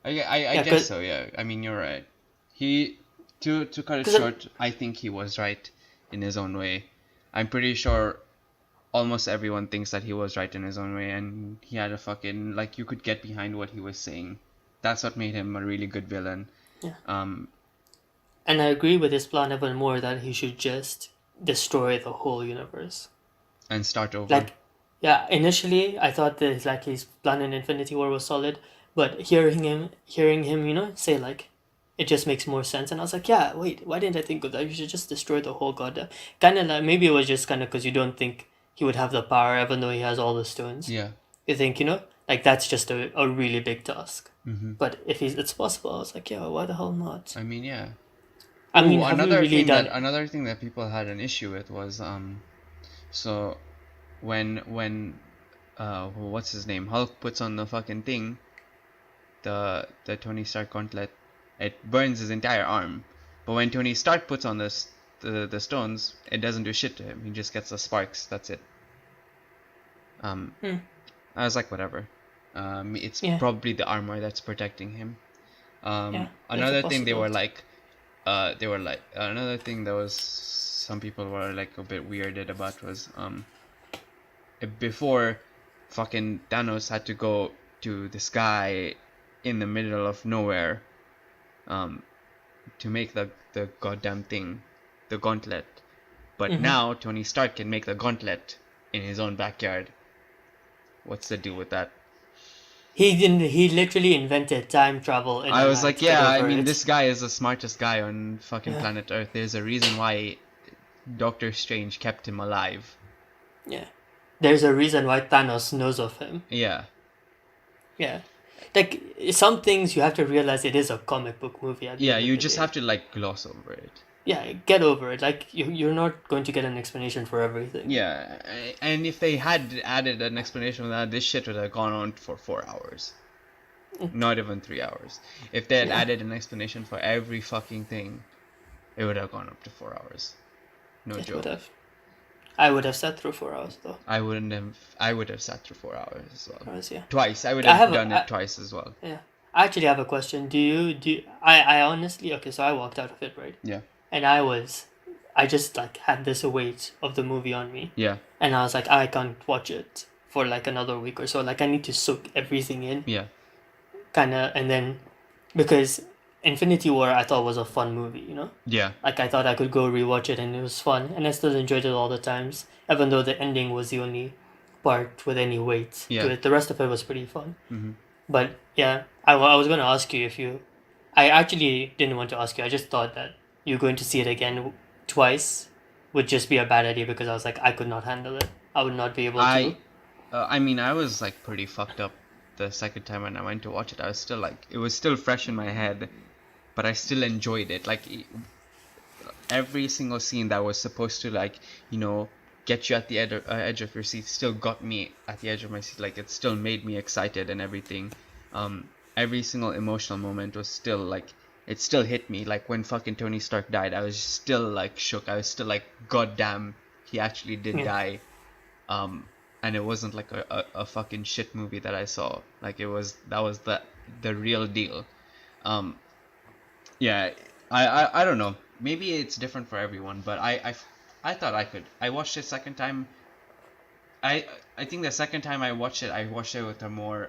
I Yeah, guess so. Yeah. I mean, you're right. He to cut it because short, I think he was right in his own way. I'm pretty sure almost everyone thinks that he was right in his own way, and he had a fucking like you could get behind what he was saying. That's what made him a really good villain. yeah. Um, And I agree with his plan even more that he should just destroy the whole universe. and start over. Like, yeah, initially I thought that like his plan in Infinity War was solid, but hearing him, you know, say like, it just makes more sense. And I was like, yeah, wait, why didn't I think of that? You should just destroy the whole goddamn. Kind of like maybe it was just kind of because you don't think he would have the power, even though he has all the stones. Yeah. You think, you know, like that's just a really big task. Mm-hmm. But if it's possible, I was like, yeah, why the hell not? I mean, yeah. I mean, Ooh, have you really done? another thing that people had an issue with was so when what's his name, Hulk puts on the fucking thing, the Tony Stark gauntlet, it burns his entire arm. But when Tony Stark puts on the stones, it doesn't do shit to him. He just gets the sparks. That's it. I was like, whatever. It's Yeah. probably the armor that's protecting him. Yeah, Another that's a thing possibility. they were like another thing that was some people were like a bit weirded about was before fucking Thanos had to go to this guy in the middle of nowhere to make the goddamn thing, the gauntlet. But now Tony Stark can make the gauntlet in his own backyard. What's the deal with that? He didn't. He literally invented time travel in I a was night. like, Get yeah, I over mean, it. this guy is the smartest guy on fucking Yeah. planet Earth. There's a reason why Doctor Strange kept him alive. Yeah. There's a reason why Thanos knows of him. Yeah. Yeah. Like some things you have to realize it is a comic book movie. At the Yeah, end of you the just day. have to like gloss over it. Yeah, get over it. Like you're not going to get an explanation for everything. Yeah, and if they had added an explanation of that, this shit would have gone on for 4 hours. Not even 3 hours. If they had Yeah. added an explanation for every fucking thing, it would have gone up to 4 hours. No It joke. would have. I would have sat through 4 hours though. I wouldn't have. I would have sat through 4 hours as well. Hours, yeah. Twice. I would I have have done it twice as well. Yeah. I actually have a question. I honestly, okay, so I walked out of it, right? Yeah. And I just like had this weight of the movie on me. Yeah. And I was like, I can't watch it for like another week or so. Like I need to soak everything in. Yeah. Kinda, and then because Infinity War I thought was a fun movie, you know? Yeah. Like I thought I could go rewatch it and it was fun and I still enjoyed it all the times, even though the ending was the only part with any weight Yeah. to it. The rest of it was pretty fun. Hmm. But yeah, I was going to ask you if you. I actually didn't want to ask you. I just thought that you're going to see it again twice would just be a bad idea because I was like, I could not handle it. I would not be able to. I I mean, I was like pretty fucked up the second time when I went to watch it. I was still like, it was still fresh in my head, but I still enjoyed it. Like every single scene that was supposed to like, get you at the edge of your seat still got me at the edge of my seat. Like it still made me excited and everything. Every single emotional moment was still like, it still hit me. Like when fucking Tony Stark died, I was still like shook. I was still like, God damn, he actually did Yeah. die. And it wasn't like a fucking shit movie that I saw. Like that was the real deal. Um, yeah, I don't know. Maybe it's different for everyone, but I thought I could. I watched it second time. I I think the second time I watched it with a more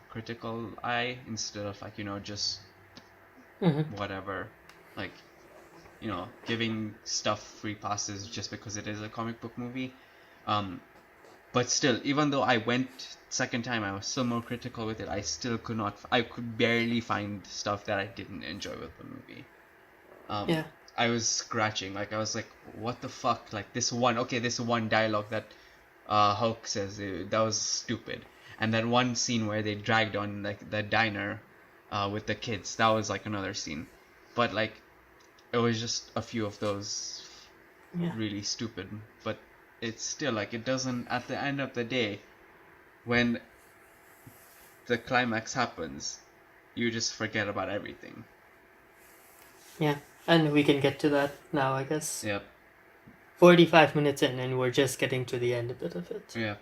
critical eye instead of like just Mm-hmm. whatever, like giving stuff free passes just because it is a comic book movie. Um, but still, even though I went second time, I was still more critical with it. I still could not. I could barely find stuff that I didn't enjoy with the movie. Um, Yeah. I was scratching. Like I was like, what the fuck? Like this one dialogue that Hulk says that was stupid, and that one scene where they dragged on like the diner with the kids. That was like another scene, but like it was just a few of those Yeah. really stupid. But it's still like it doesn't. At the end of the day, when the climax happens, you just forget about everything. Yeah. And we can get to that now, I guess. Yep. 45 minutes in, and we're just getting to the end a bit of it. Yeah.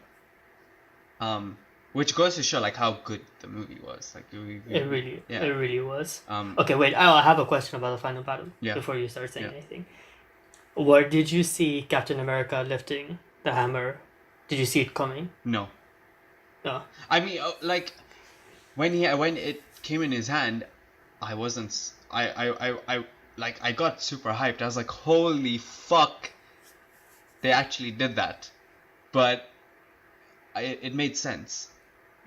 Which goes to show like how good the movie was. Like It really was. Um, Okay, wait. I have a question about the final battle Yeah. before you start saying Yeah. anything. Where did you see Captain America lifting the hammer? Did you see it coming? no. No. I mean, like when it came in his hand, I wasn't. I got super hyped. I was like, holy fuck! They actually did that, but it made sense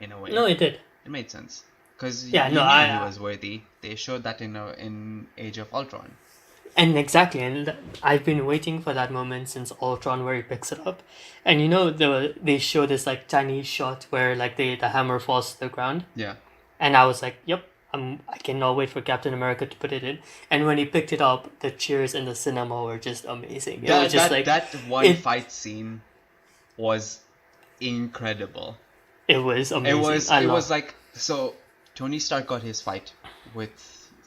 in a way. No, it did. It made sense because Yeah, you no, knew he was worthy. They showed that in Age of Ultron. And exactly, and I've been waiting for that moment since Ultron where he picks it up, and they show this like tiny shot where like the hammer falls to the ground, Yeah. and I was like, yep, I cannot wait for Captain America to put it in. And when he picked it up, the cheers in the cinema were just amazing. It was just that one it- fight scene was incredible. it was amazing. It was like, so Tony Stark got his fight with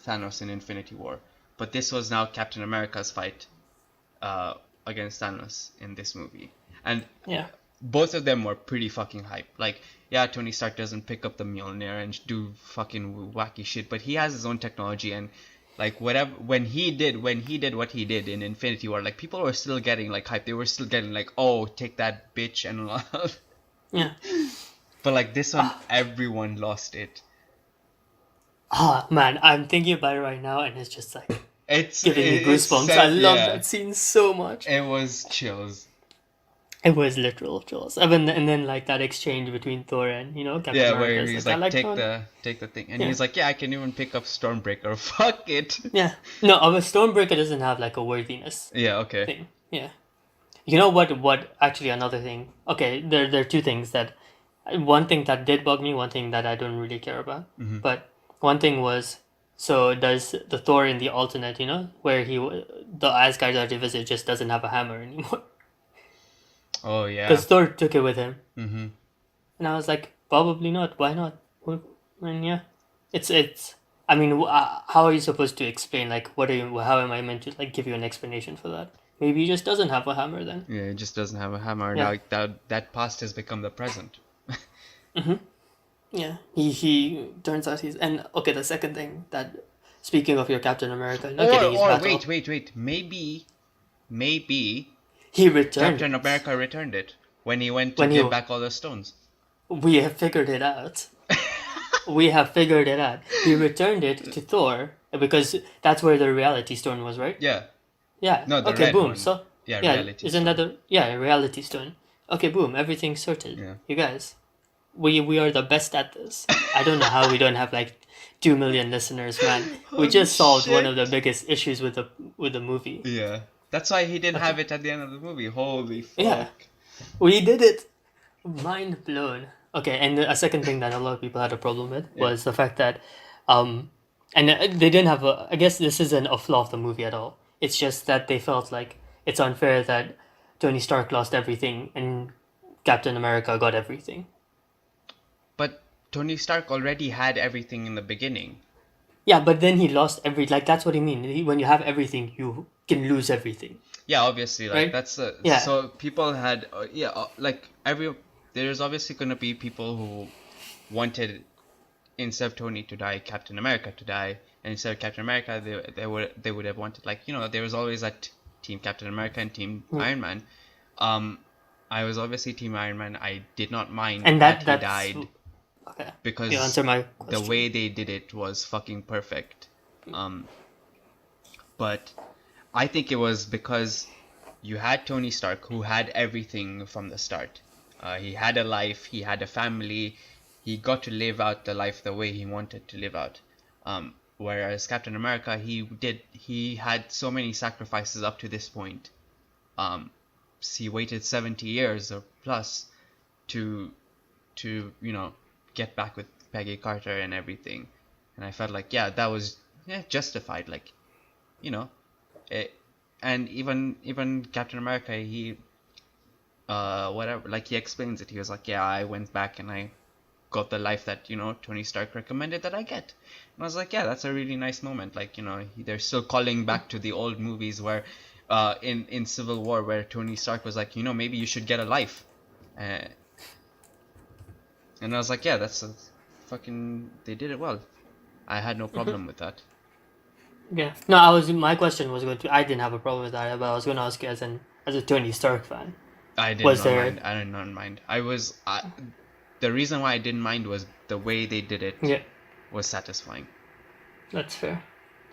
Thanos in Infinity War, but this was now Captain America's fight against Thanos in this movie, and Yeah. both of them were pretty fucking hype. Like, yeah, Tony Stark doesn't pick up the Mjolnir and do fucking wacky shit, but he has his own technology, and like whatever when he did what he did in Infinity War, like people were still getting like hype. They were still getting like, oh, take that bitch and all. Yeah. But like this one, everyone lost it. Ah, man, I'm thinking about it right now, and it's just like It's giving me it's goosebumps. set- I love yeah. that scene so much. It was chills. It was literal chills. And then like that exchange between Thor and Captain Yeah, America. where is he's I like, take Thor. the thing, and Yeah. he's like, yeah, I can even pick up Stormbreaker. Fuck it. Yeah. No, our Stormbreaker doesn't have like a worthiness Yeah. Okay. thing. Yeah. You know what? What actually another thing? Okay, there are two things that. One thing that did bug me. One thing that I don't really care about. Mm-hmm. But one thing was. So does the Thor in the alternate, where the Asgard that he visited just doesn't have a hammer anymore? Oh yeah. Because Thor took it with him. Mm-hmm. And I was like, probably not. Why not? And yeah, it's. I mean, how are you supposed to explain? Like, how am I meant to like give you an explanation for that? Maybe he just doesn't have a hammer then. Yeah, it just doesn't have a hammer. Yeah. Like that past has become the present. Yeah, he turns out he's and okay. The second thing that, speaking of your Captain America, not getting his battle, Wait. Maybe he returned. Captain America returned it when he went to When he- give back all the stones. We have figured it out. We have figured it out. He returned it to Thor because that's where the reality stone was, right? Yeah. Yeah. No, the okay, red boom. one. So Yeah, yeah, reality isn't stone. that a reality stone? Okay, boom, everything's sorted. Yeah. You guys, we are the best at this. I don't know how we don't have like 2 million listeners, man. We Holy just solved one of the shit. biggest issues with the movie. Yeah. That's why he didn't Okay, have it at the end of the movie. Holy yeah, fuck. we did it. Mind blown. Okay, and a second thing that a lot of people had a problem with Yeah. was the fact that, um, and they didn't have a. I guess this isn't a flaw of the movie at all. It's just that they felt like it's unfair that Tony Stark lost everything and Captain America got everything. But Tony Stark already had everything in the beginning. Yeah, but then he lost every. Like that's what I mean. When you have everything, you can lose everything, Yeah, obviously, like right? that's Yeah. so people had like there's obviously gonna be people who wanted instead of Tony to die, Captain America to die, and instead of Captain America, they would have wanted like there was always that Team Captain America and Team Mm. Iron Man. Um, I was obviously Team Iron Man. I did not mind And that he that's died okay. You because answer my the question. way they did it was fucking perfect. But I think it was because you had Tony Stark who had everything from the start. He had a life, he had a family, he got to live out the life the way he wanted to live out. Whereas Captain America, he had so many sacrifices up to this point. He waited 70 years or plus to get back with Peggy Carter and everything. And I felt like that was justified. Like you know, it, and even Captain America, he whatever, like he explains it. He was like, yeah, I went back and I got the life that Tony Stark recommended that I get. And I was like, yeah, that's a really nice moment. Like they're still calling back to the old movies where in Civil War where Tony Stark was like, maybe you should get a life. Uh, and I was like, yeah, that's fucking, they did it well. I had no problem with that. Yeah. No, my question was going to. I didn't have a problem with that, but I was going to ask you as a Tony Stark fan. I did Was not there? mind. I did not mind. The reason why I didn't mind was the way they did it Yeah, was satisfying. that's fair.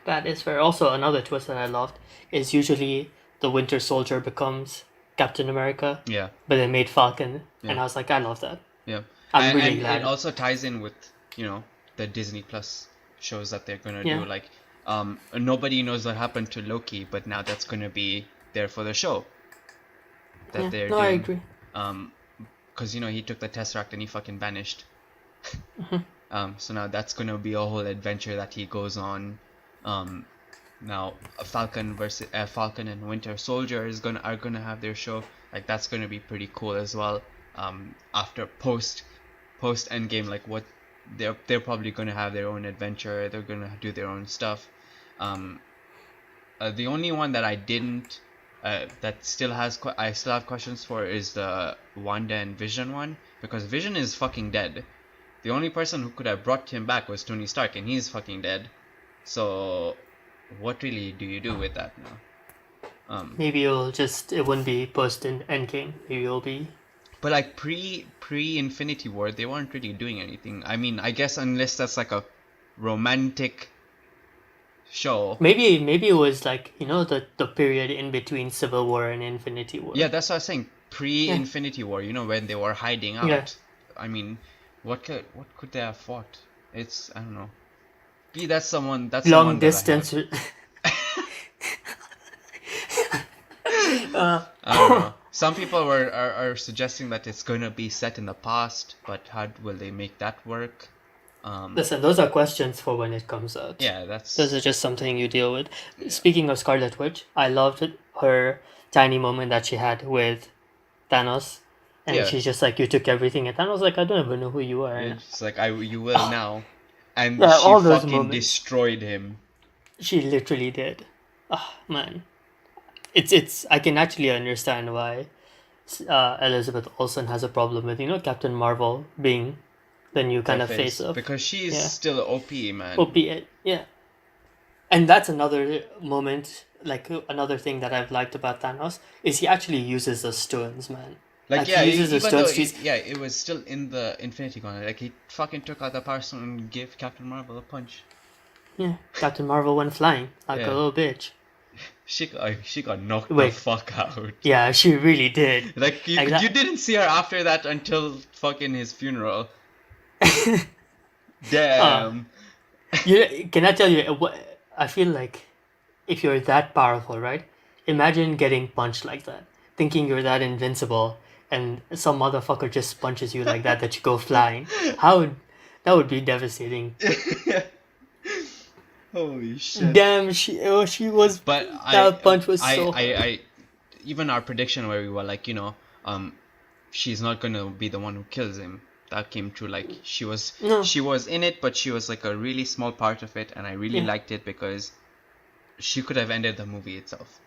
That is fair. Also, another twist that I loved is usually the Winter Soldier becomes Captain America, Yeah, but they made Falcon, and yeah, I was like, I love that. yeah. I'm really And it glad. also ties in with the Disney Plus shows that they're gonna do. Yeah, Like, nobody knows what happened to Loki, but now that's gonna be there for the show that yeah. they're No, I doing. agree. Because he took the Tesseract and he fucking vanished. So now that's gonna be a whole adventure that he goes on. Now Falcon and Winter Soldier are gonna have their show. Like that's gonna be pretty cool as well. After post Endgame, like what they're probably gonna have their own adventure. They're gonna do their own stuff. Um, the only one that I didn't that still I still have questions for is the Wanda and Vision one, because Vision is fucking dead. The only person who could have brought him back was Tony Stark, and he's fucking dead. So what really do you do with that now? Maybe it wouldn't be post in Endgame. Maybe it'll be. But like pre Infinity War, they weren't really doing anything. I mean, I guess unless that's like a romantic show. Maybe it was like the period in between Civil War and Infinity War. Yeah, that's what I was saying. Pre Yeah, Infinity War, when they were hiding yeah. out. I mean, what could they have fought? I don't know. That's someone Long that I have. distance. I don't know. Some people are suggesting that it's gonna be set in the past, but how will they make that work? Listen, those are questions for when it comes out. Yeah, Those are that's just something you deal with. yeah, Speaking of Scarlet Witch, I loved her tiny moment that she had with Thanos. And yeah. she's just like, you took everything. And Thanos was like, I don't even know who you are. And It's like you will now, and yeah, she all those fucking moments. destroyed him. She literally did. Ah, man. It's. I can actually understand why Elizabeth Olsen has a problem with, Captain Marvel being the new Their kind of face face of. because she's Yeah. still OP, man. Opiate. Yeah. And that's another moment, like another thing that I've liked about Thanos is he actually uses the stones, man. Like Like yeah, he uses the even though stones. it was still in the Infinity Gauntlet. Like he fucking took out the Power Stone and gave Captain Marvel a punch. Yeah, Captain Marvel went flying like a Yeah. little bitch. she got knocked the Wait, fuck out. yeah, she really did. Like Like you that. didn't see her after that until fucking his funeral. Uh, Damn. can I tell you what? I feel like if you're that powerful, right? Imagine getting punched like that, thinking you're that invincible, and some motherfucker just punches you like that you go flying. How would that would be devastating. Holy shit. Damn, she was But that punch was so hard. even our prediction where we were like, she's not gonna be the one who kills him. That came true. Like No, she was in it, but she was like a really small part of it, and I really yeah, liked it because she could have ended the movie itself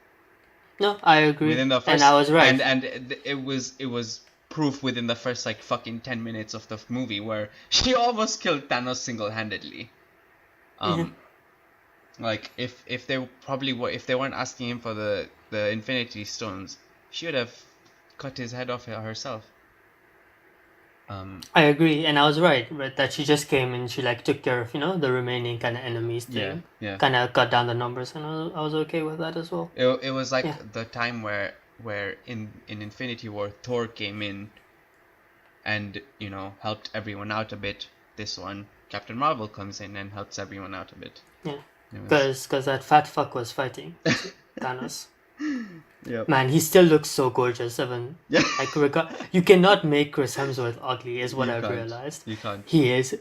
no, I agree, within the and I first, was right. and it was proof within the first like fucking 10 minutes of the movie where she almost killed Thanos single-handedly. Yeah. Um, like if they probably were if they weren't asking him for the Infinity Stones, she would have cut his head off herself. I agree, and I was right, that she just came and she like took care of the remaining kind of enemies Yeah, thing, yeah. kind of cut down the numbers, and I was okay with that as well. It was Yeah, like the time where in Infinity War Thor came in and helped everyone out a bit. This one Captain Marvel comes in and helps everyone out a bit. yeah, It was because that fat fuck was fighting Thanos. Yep. Man, he still looks so gorgeous. Even Yeah. like you cannot make Chris Hemsworth ugly, is what You I've can't. realized. You can't. He is,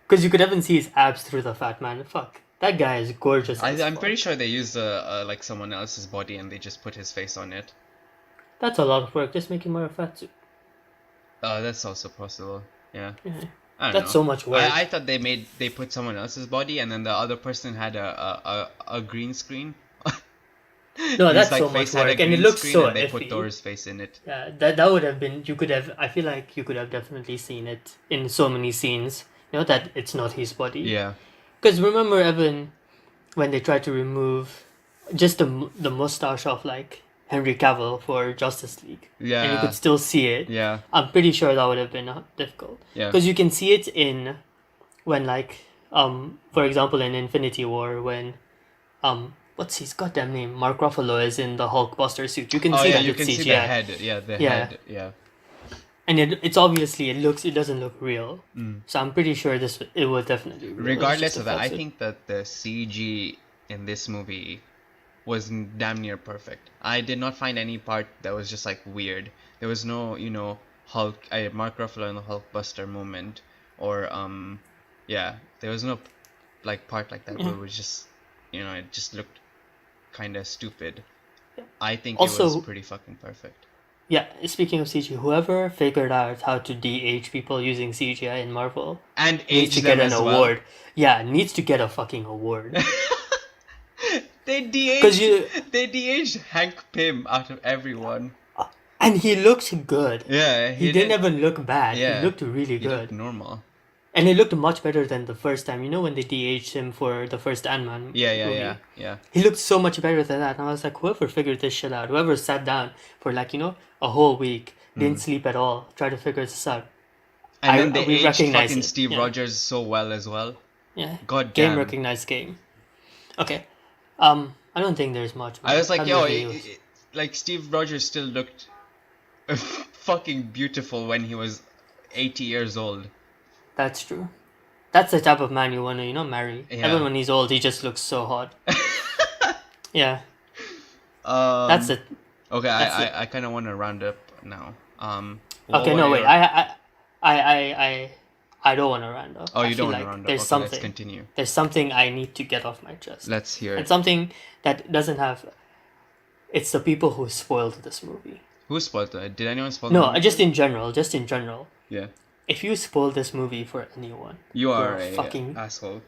because you could even see his abs through the fat man. Fuck, that guy is gorgeous as I'm fuck. pretty sure they used like someone else's body and they just put his face on it. That's a lot of work. Just make him wear a fat suit. That's also possible. Yeah. Yeah. I don't That's know. so much work. I thought they put someone else's body and then the other person had a green screen. No, His that's like so face much had a work, and it green looks screen so and they put iffy. Thor's face in it. Yeah, that would have been. You could have. I feel like you could have definitely seen it in so many scenes. That it's not his body. Yeah. Because remember, Evan, when they tried to remove just the mustache of like Henry Cavill for Justice League, and you Yeah. could still see it. Yeah. I'm pretty sure that would have been difficult. Yeah. Because you can see it in when like for example in Infinity War when what's his goddamn name? Mark Ruffalo is in the Hulkbuster suit. You can Oh see yeah, that you it's can see CGI. the head. Yeah, the Yeah. head. Yeah. And it's obviously it doesn't look real. So I'm pretty sure it was definitely real. Regardless of that, I think. think that the CG in this movie was damn near perfect. I did not find any part that was just like weird. There was no, Hulk, Mark Ruffalo in the Hulkbuster moment, or yeah, there was no like part like that where it was just, it just looked kind of stupid. I think it was Also, pretty fucking perfect. yeah, speaking of CG, whoever figured out how to de-age people using CGI in Marvel And needs age to them get an as award. well. Yeah, needs to get a fucking award. They Because de-aged Hank Pym out of everyone. and he looked good. Yeah, He didn't even look bad. Yeah, He looked really he good. looked normal. And it looked much better than the first time. You know when they de-aged him for the first Ant-Man movie? Yeah. He looked so much better than that. And I was like, whoever figured this shit out, whoever sat down for like, a whole week, didn't sleep at all, tried to figure this out. And then they we aged recognize fucking it. Steve Yeah. Rogers so well as well. Yeah. God Game damn. recognized game. Okay. I don't think there's much. I was like, That yo, movie was- like Steve Rogers still looked fucking beautiful when he was 80 years old. That's true. That's the type of man you want to, marry. Yeah. Even when he's old, he just looks so hot. Yeah. That's That's it. Okay, That's it. I kind of want to round up now. Okay, no, wait. I don't want to round up. Oh, I you feel don't want like to round up. there's Okay, something. let's continue. There's something I need to get off my chest. Let's hear And it. something that doesn't have. It's the people who spoiled this movie. Who spoiled it? Did anyone spoil No, it? just in general. Just in general. Yeah. If you spoil this movie for anyone, You are you're a fucking. asshole.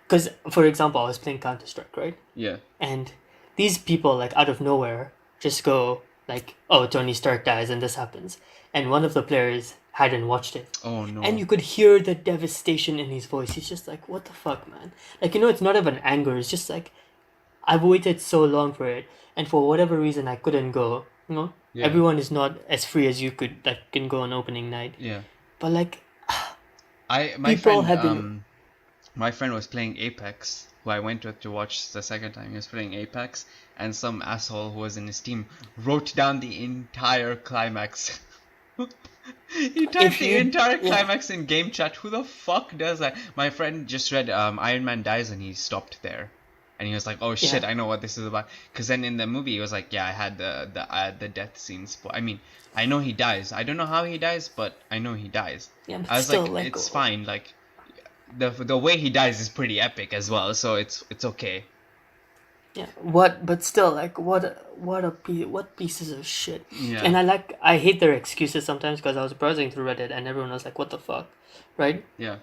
Because, for example, I was playing Counter Strike, right? Yeah. And these people, like out of nowhere, just go like, "Oh, Tony Stark dies, and this happens," and one of the players hadn't watched it. Oh no. And you could hear the devastation in his voice. He's just like, what the fuck, man? Like, it's not even anger. It's just like, I've waited so long for it. And for whatever reason, I couldn't go. Yeah. Everyone is not as free as you can go on opening night. Yeah. But like, My people friend have been- my friend was playing Apex who I went with to watch the second time. He was playing Apex, and some asshole who was in his team wrote down the entire climax. He typed If the you, entire yeah, climax in game chat. Who the fuck does that? My friend just read Iron Man dies and he stopped there. And he was like, "Oh shit, yeah, I know what this is about." Because then in the movie, he was like, "Yeah, I had the death scene I mean, I know he dies. I don't know how he dies, but I know he dies." yeah, but I was still, like, like, "It's fine. Like the way he dies is pretty epic as well, so it's okay." yeah, what, but still, like, what pieces of shit. Yeah, And I hate their excuses sometimes because I was browsing through Reddit and everyone was like, what the fuck, right? yeah,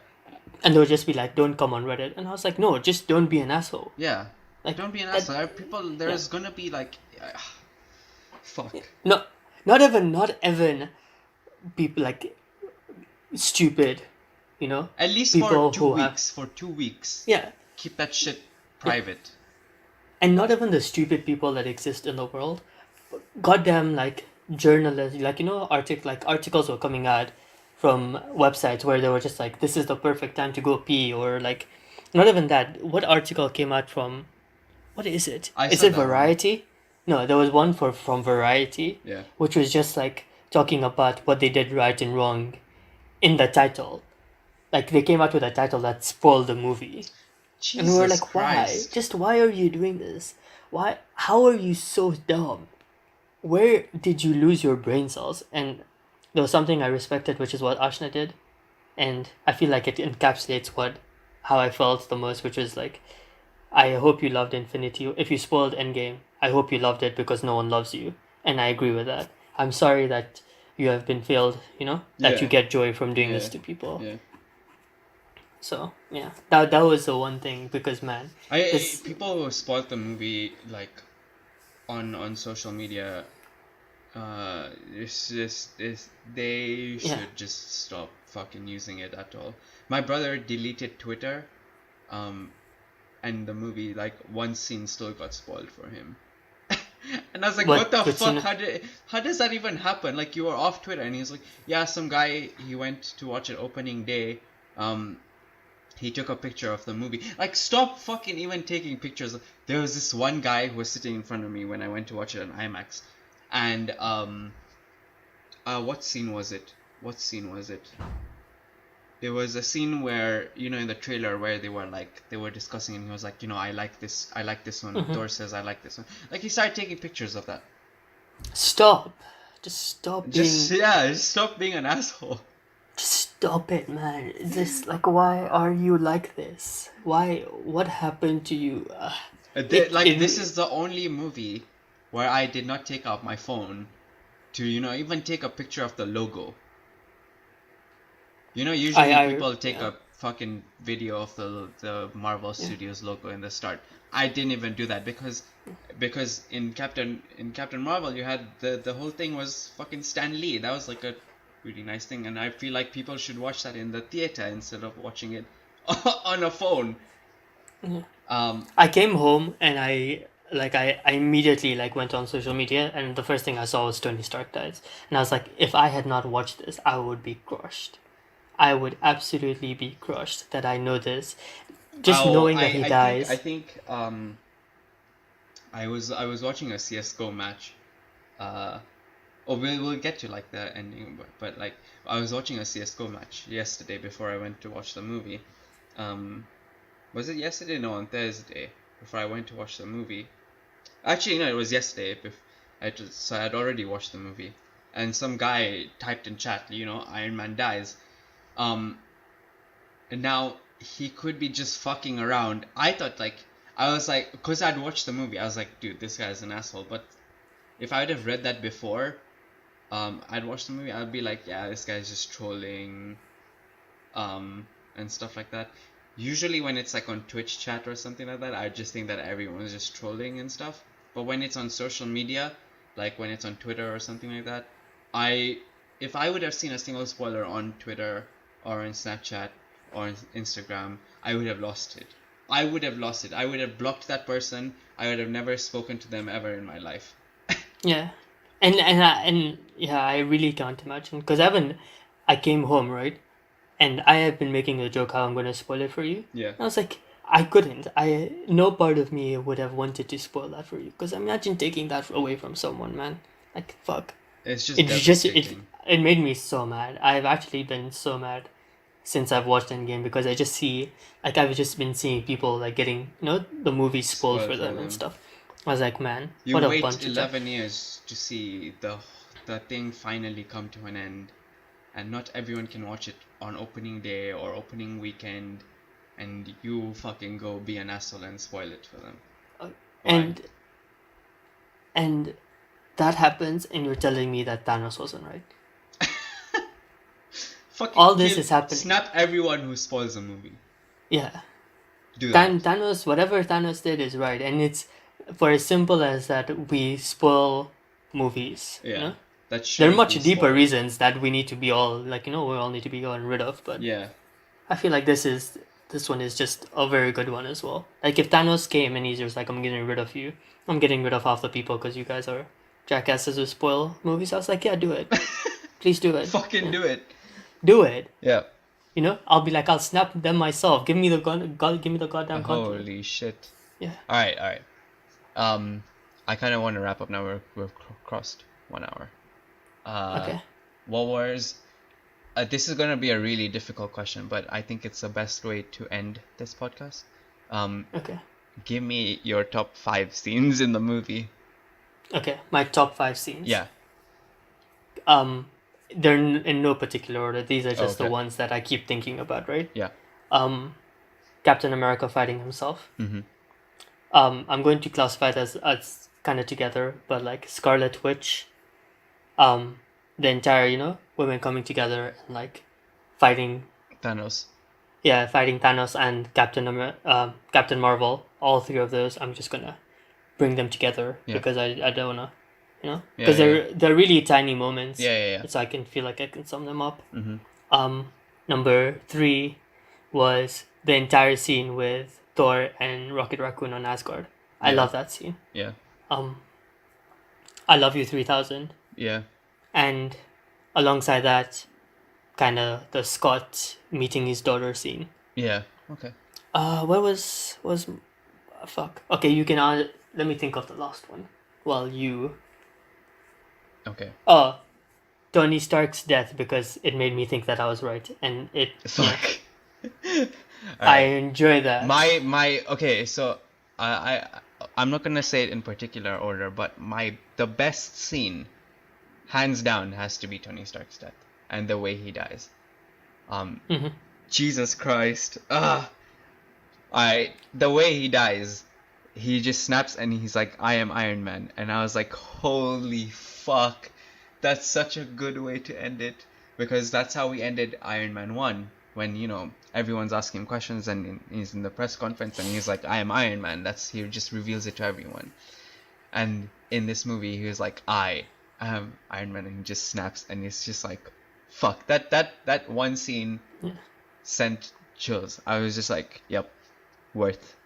And they would just be like, don't come on Reddit. And I was like, no, just don't be an asshole. yeah. Like, Don't be an that, asshole. People, yeah. there's gonna be like, fuck. No, not even people like stupid, you know? At least for People two who have, weeks. For 2 weeks, yeah, keep that shit yeah. private. And not even the stupid people that exist in the world. Goddamn, like, journalists, like, articles were coming out from websites where they were just like, this is the perfect time to go pee, or like, not even that. What article came out from, what is it? I Is saw it that one. Variety? No, there was one from Variety, Yeah. which was just like talking about what they did right and wrong in the title. Like they came out with a title that spoiled the movie. And we were Jesus like, why? Christ. Just why are you doing this? Why? How are you so dumb? Where did you lose your brain cells? And there was something I respected, which is what Ashna did. And I feel like it encapsulates how I felt the most, which was like, I hope you loved Infinity. If you spoiled Endgame, I hope you loved it because no one loves you. And I agree with that. I'm sorry that you have been failed, that you Yeah. get joy from doing this Yeah. to people. Yeah. So, yeah, that was the one thing because, man, this, People who spoiled the movie like on social media, it's just they yeah. should just stop fucking using it at all. My brother deleted Twitter, um, and the movie like one scene still got spoiled for him. And I was like, what What, the which, fuck? How does that even happen? Like you were off Twitter, and he was like, yeah, some guy he went to watch it opening day. He took a picture of the movie. Like, stop fucking even taking pictures. There was this one guy who was sitting in front of me when I went to watch it on IMAX, and what scene was it? What scene was it? It was a scene where, in the trailer where they were discussing, and he was like, I like this one. mm-hmm. Thor says I like this one. Like he started taking pictures of that. Stop. Just stop being. Just stop being an asshole. Just stop it, man. This, like, why are you like this? Why? What happened to you? This is the only movie where I did not take out my phone to, even take a picture of the logo. Usually people take yeah. a fucking video of the Marvel Yeah. Studios logo in the start. I didn't even do that because in Captain Marvel you had the whole thing was fucking Stan Lee. That was like a really nice thing, and I feel like people should watch that in the theater instead of watching it on a phone. Yeah. Um, I came home and I immediately like went on social media and the first thing I saw was Tony Stark dies. And I was like, if I had not watched this, I would be crushed. I would absolutely be crushed that I know this. Just knowing that he I dies. think I was watching a CS:GO match. We'll get to like the ending, but like I was watching a CS:GO match yesterday before I went to watch the movie. Was it yesterday? No, on Thursday before I went to watch the movie. Actually, no, it was yesterday. So I had already watched the movie, and some guy typed in chat, Iron Man dies. And now he could be just fucking around. I was like, because I'd watched the movie, I was like, dude, this guy's an asshole. But if I would have read that before, I'd watched the movie, I'd be like, yeah, this guy's just trolling, and stuff like that. Usually when it's like on Twitch chat or something like that, I just think that everyone's just trolling and stuff. But when it's on social media, like when it's on Twitter or something like that, if I would have seen a single spoiler on Twitter or on Snapchat or on Instagram, I would have lost it. I would have lost it. I would have blocked that person. I would have never spoken to them ever in my life. Yeah. And yeah, I really can't imagine because I came home, right? And I have been making a joke how I'm going to spoil it for you. Yeah. And I was like, I couldn't. No part of me would have wanted to spoil that for you. Because imagine taking that away from someone, man. Like fuck. It's just It devastating. it made me so mad. I've actually been so mad since I've watched Endgame because I just see like I've just been seeing people like getting the movie spoiled Spoiled for for them and them. stuff. I was like, man, You what a wait bunch of 11 years to see the thing finally come to an end, and not everyone can watch it on opening day or opening weekend, and you fucking go be an asshole and spoil it for them. Why? and and that happens, and you're telling me that Thanos wasn't right. Fucking All this kill, is happening. snap everyone who spoils a movie. Yeah, Do that. Thanos, whatever Thanos did is right, and it's for as simple as that we spoil movies. Yeah, that There are shouldn't much be deeper spoiled. reasons that we need to be all like we all need to be gotten rid of, but Yeah. I feel like this one is just a very good one as well. Like if Thanos came and he's just like, I'm getting rid of you, I'm getting rid of half the people because you guys are jackasses who spoil movies. I was like, yeah, do it, please do it, Fucking yeah, do it. do it. Yeah. I'll be like, I'll snap them myself. Give me the give me the goddamn content. Holy shit. Yeah. Alright, alright. I kind of want to wrap up now. We've crossed 1 hour. Uh, Okay. what was this is gonna be a really difficult question, but I think it's the best way to end this podcast. Okay. Give me your top 5 scenes in the movie. Okay. My top 5 scenes. Yeah. Um, they're in no particular order. These are Oh, just the okay. ones that I keep thinking about. Right. Yeah. Captain America fighting himself. Mm-hmm. I'm going to classify it as kind of together, but like Scarlet Witch, the entire women coming together and like fighting, Thanos. fighting Thanos and Captain Marvel. All three of those, I'm just gonna bring them together Yeah. because I don't wanna, Yeah, because yeah, they're really tiny moments. yeah, yeah, yeah. So I can feel like I can sum them up. Mm-hmm. Number three was the entire scene with Thor and Rocket Raccoon on Asgard. I Yeah. love that scene. Yeah. I Love You 3000. Yeah. And alongside that, kind of the Scott meeting his daughter scene. Yeah. Okay. What was fuck? Okay, you can let me think of the last one. While you Okay. Tony Stark's death because it made me think that I was right, and Fuck. I enjoy that. My okay, so I'm not gonna say it in particular order, but the best scene, hands down, has to be Tony Stark's death and the way he dies. Jesus Christ. The way he dies, he just snaps and he's like, I am Iron Man, and I was like, holy fuck, that's such a good way to end it, because that's how we ended Iron Man 1, when everyone's asking him questions and he's in the press conference and he's like, I am Iron Man. He just reveals it to everyone. And in this movie he was like, I am Iron Man, and he just snaps, and it's just like, fuck, that one scene sent chills. I was just like, yep, worth.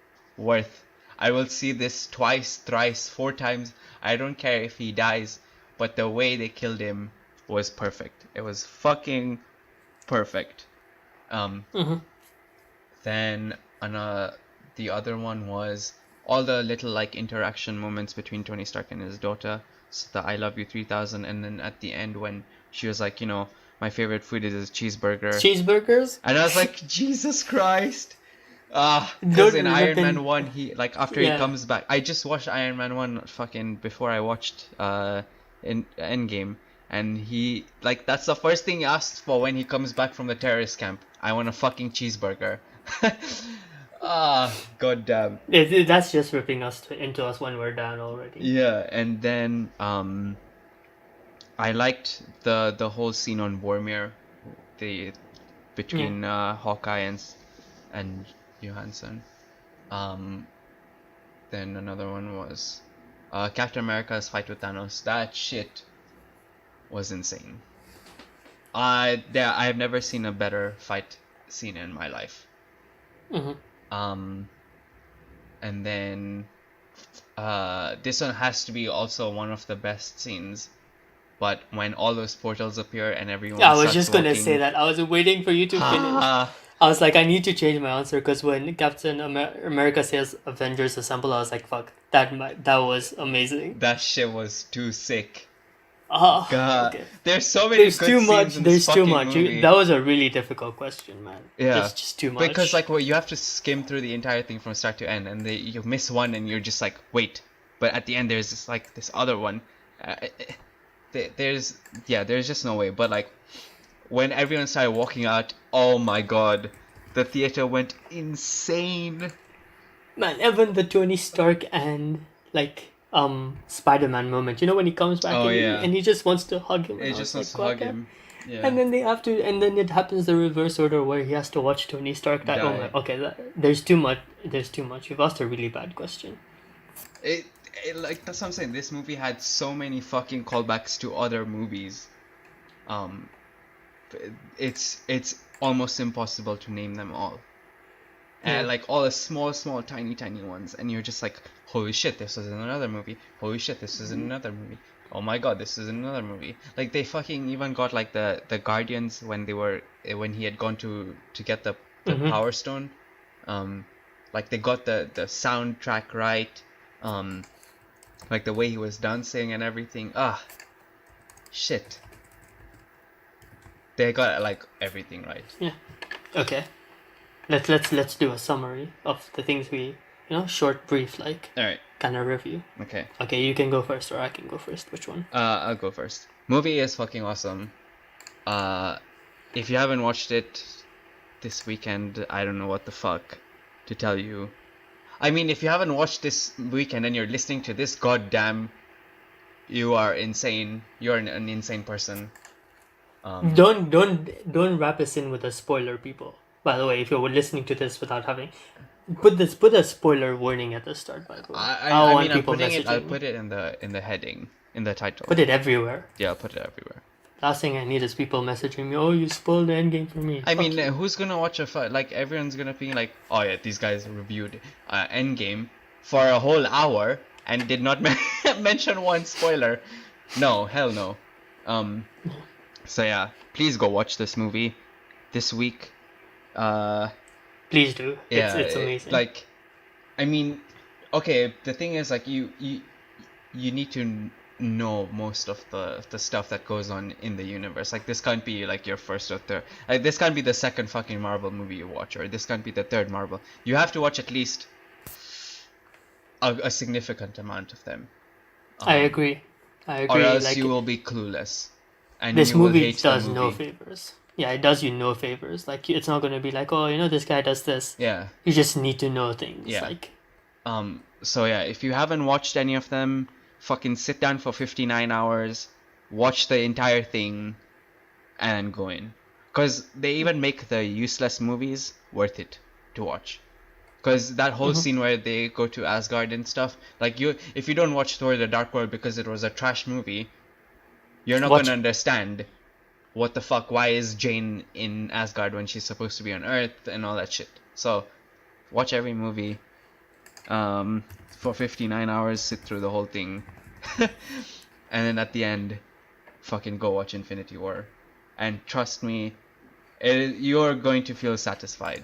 I will see this twice, thrice, 4 times. I don't care if he dies, but the way they killed him was perfect. It was fucking perfect. Then the other one was all the little like interaction moments between Tony Stark and his daughter. So the I Love You 3000, and then at the end when she was like, my favorite food is a cheeseburger. Cheeseburgers? And I was like, Jesus Christ. Because Don't in Iron Man rip 1, he after he comes back, I just watched Iron Man 1 fucking before I watched in Endgame, and he that's the first thing he asks for when he comes back from the terrorist camp. I want a fucking cheeseburger. God damn. That's just ripping us into us when we're down already. Yeah, and then I liked the whole scene on Vormir, between Hawkeye and Johansson. Then another one was Captain America's fight with Thanos. That shit was insane. I have never seen a better fight scene in my life. And then this one has to be also one of the best scenes But when all those portals appear and Yeah, everyone I was starts just gonna say walking, that. I was waiting for you to finish. I was like, I need to change my answer because when America says Avengers Assemble, I was like, fuck, that was amazing. that shit was too sick. Ah, God, okay. there's so many There's good too much. scenes in this There's too fucking much. movie. That was a really difficult question, man. Yeah, There's just too because much. like well, you have to skim through the entire thing from start to end, and you miss one, and you're just like, wait. But at the end, there's this other one. There's there's just no way. But like when everyone started walking out, oh my god, the theater went insane. Man, even the Tony Stark and like Spider-Man moment. You know when he comes back Oh and yeah, he just wants to hug him, and it I just was wants like, to what hug the? him. Yeah, And then they have to, and then it happens the reverse order where he has to watch Tony Stark die. Oh my, die. okay, there's too much. There's too much. You've asked a really bad question. It, like that's what I'm saying. This movie had so many fucking callbacks to other movies. Um, it's almost impossible to name them all. Yeah. And like all the small, tiny ones, and you're just like, holy shit, this is in another movie. Holy shit, this is in another movie. Oh my god, this is in another movie. Like they fucking even got like the Guardians when when he had gone to get the Mm-hmm. Power Stone. Um, like they got the soundtrack right. Um, like the way he was dancing and everything. Ah, shit. They got like everything right. Yeah. Okay. Let's do a summary of the things we short, brief, like All right. kind of review. Okay. Okay, you can go first, or I can go first. Which one? I'll go first. Movie is fucking awesome. Uh, if you haven't watched it this weekend, I don't know what the fuck to tell you. I mean, if you haven't watched this weekend and you're listening to this, goddamn, you are insane. You're an insane person. Don't wrap us in with a spoiler, people. By the way, if you're listening to this without having put a spoiler warning at the start. By the way, I don't I want mean, I'm people putting it. I'll messaging me. put it in the heading, in the title. Put it everywhere. Yeah, I'll put it everywhere. Last thing I need is people messaging me. Oh, you spoiled the endgame for me. I Fuck mean, you. who's gonna watch a fight? Like everyone's gonna be like, oh yeah, these guys reviewed Endgame for a whole hour and did not mention one spoiler. No, hell no. Um, so yeah, please go watch this movie this week. Please do. Yeah, It's amazing. like, I mean, okay. The thing is, like, you need to know most of the stuff that goes on in the universe. Like, this can't be like your first or third. Like, this can't be the second fucking Marvel movie you watch, or this can't be the third Marvel. You have to watch at least a significant amount of them. I agree. I Or agree. else Like you will be clueless, and this you will movie hate the does no movie. favors. Yeah, it does you no favors. Like it's not gonna be like, oh, this guy does this. Yeah. You just need to know things. Yeah. Like So yeah, if you haven't watched any of them, fucking sit down for 59 hours, watch the entire thing, and go in. Because they even make the useless movies worth it to watch. Because that whole scene where they go to Asgard and stuff, like if you don't watch Thor: The Dark World because it was a trash movie, you're not watch gonna understand what the fuck. Why is Jane in Asgard when she's supposed to be on Earth and all that shit? So, watch every movie. For 59 hours, sit through the whole thing, and then at the end, fucking go watch Infinity War, and trust me, you're going to feel satisfied.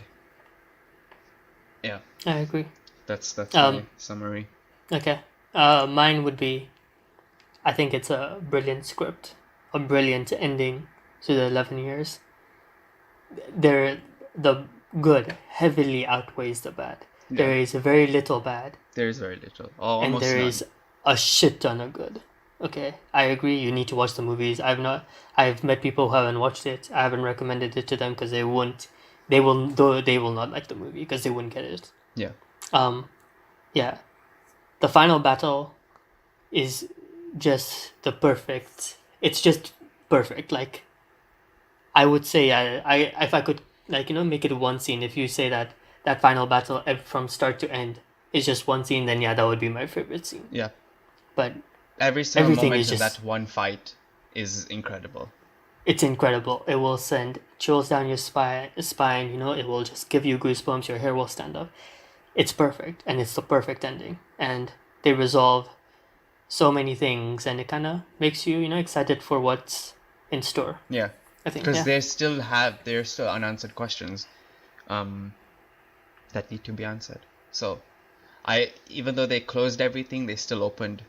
Yeah, I agree. that's my summary. Okay. Mine would be, I think it's a brilliant script, a brilliant ending to the 11 years. The good heavily outweighs the bad. Yeah. There is very little bad, There's very little, and almost there none. is a shit ton of good. Okay, I agree. You need to watch the movies. I've met people who haven't watched it. I haven't recommended it to them because they won't. They will not like the movie because they wouldn't get it. Yeah. Yeah. The final battle is just the perfect. It's just perfect. Like, I would say, I if I could make it one scene. If you say that final battle from start to end is just one scene, then yeah, that would be my favorite scene. Yeah. But Every single everything moment is in just that one fight is incredible. it's incredible. It will send chills down your spine. It will just give you goosebumps. Your hair will stand up. It's perfect, and it's the perfect ending. And they resolve so many things, and it kind of makes you, excited for what's in store. Yeah, I think, because yeah. there's still unanswered questions, that need to be answered. So, even though they closed everything, they still opened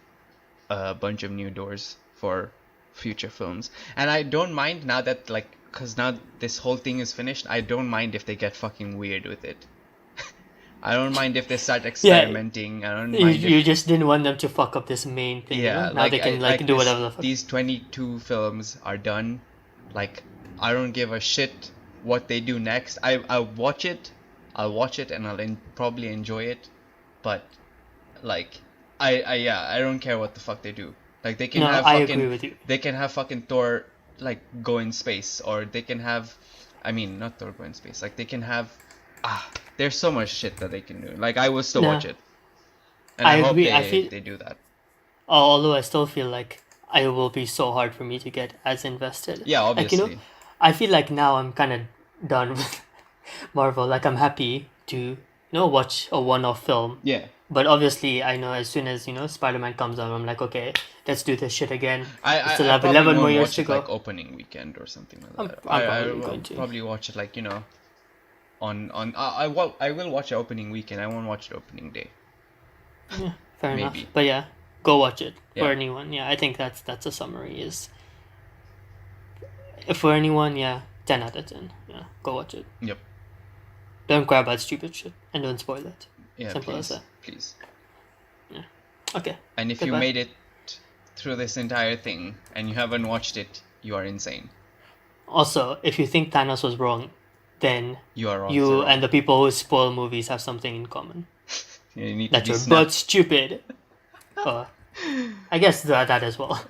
a bunch of new doors for future films. And I don't mind now that, like, because now this whole thing is finished, I don't mind if they get fucking weird with it. I don't mind if they start Yeah, experimenting. I don't you, mind you if, just didn't want them to fuck up this main thing, yeah, Now they like can like like do this whatever the fuck. these 22 films are done. Like, I don't give a shit what they do next. I'll watch it. I'll watch it and probably enjoy it. But, like, I don't care what the fuck they do. Like, No, I agree with you. they can have fucking Thor, like, go in space, or they can have, I mean, not Thor go in space. Like, they can have, there's so much shit that they can do. Like, I will still watch No, it, and I I hope agree. I feel, they do that. although I still feel like it will be so hard for me to get as invested. Yeah, Like, obviously. I feel like now I'm kind of done with Marvel. Like, I'm happy to, watch a one-off film. Yeah. But obviously, I know as soon as, Spider-Man comes out, I'm like, okay, let's do this shit again. We still I have probably 11 more won't years watch to it like go. opening weekend or something like I'm, that. I'm I probably will going to. probably watch it, like, I will watch it opening weekend. I won't watch it opening day. Yeah, fair enough. Maybe. But yeah, go watch it Yeah. for anyone. Yeah, I think that's a summary. Is for anyone, yeah, 10 out of 10. Yeah, go watch it. Yep. Don't cry about stupid shit and don't spoil it. Yeah, Simple as please. that. Please. Yeah. Okay. And if you Goodbye. made it through this entire thing and you haven't watched it, you are insane. Also, if you think Thanos was wrong, then You are also you wrong. and the people who spoil movies have something in common. You need to That be you're snapped. both stupid. I guess that as well.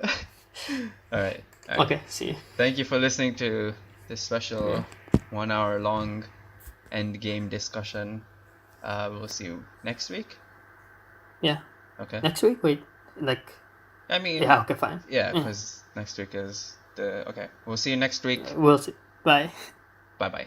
Alright. Okay, see you. Thank you for listening to this special 1 hour long Endgame discussion. We'll see you next week. Yeah. Okay. Next week? Wait, like, I mean, yeah, okay, fine. yeah, because next week is okay. We'll see you next week. We'll see. Bye. Bye bye.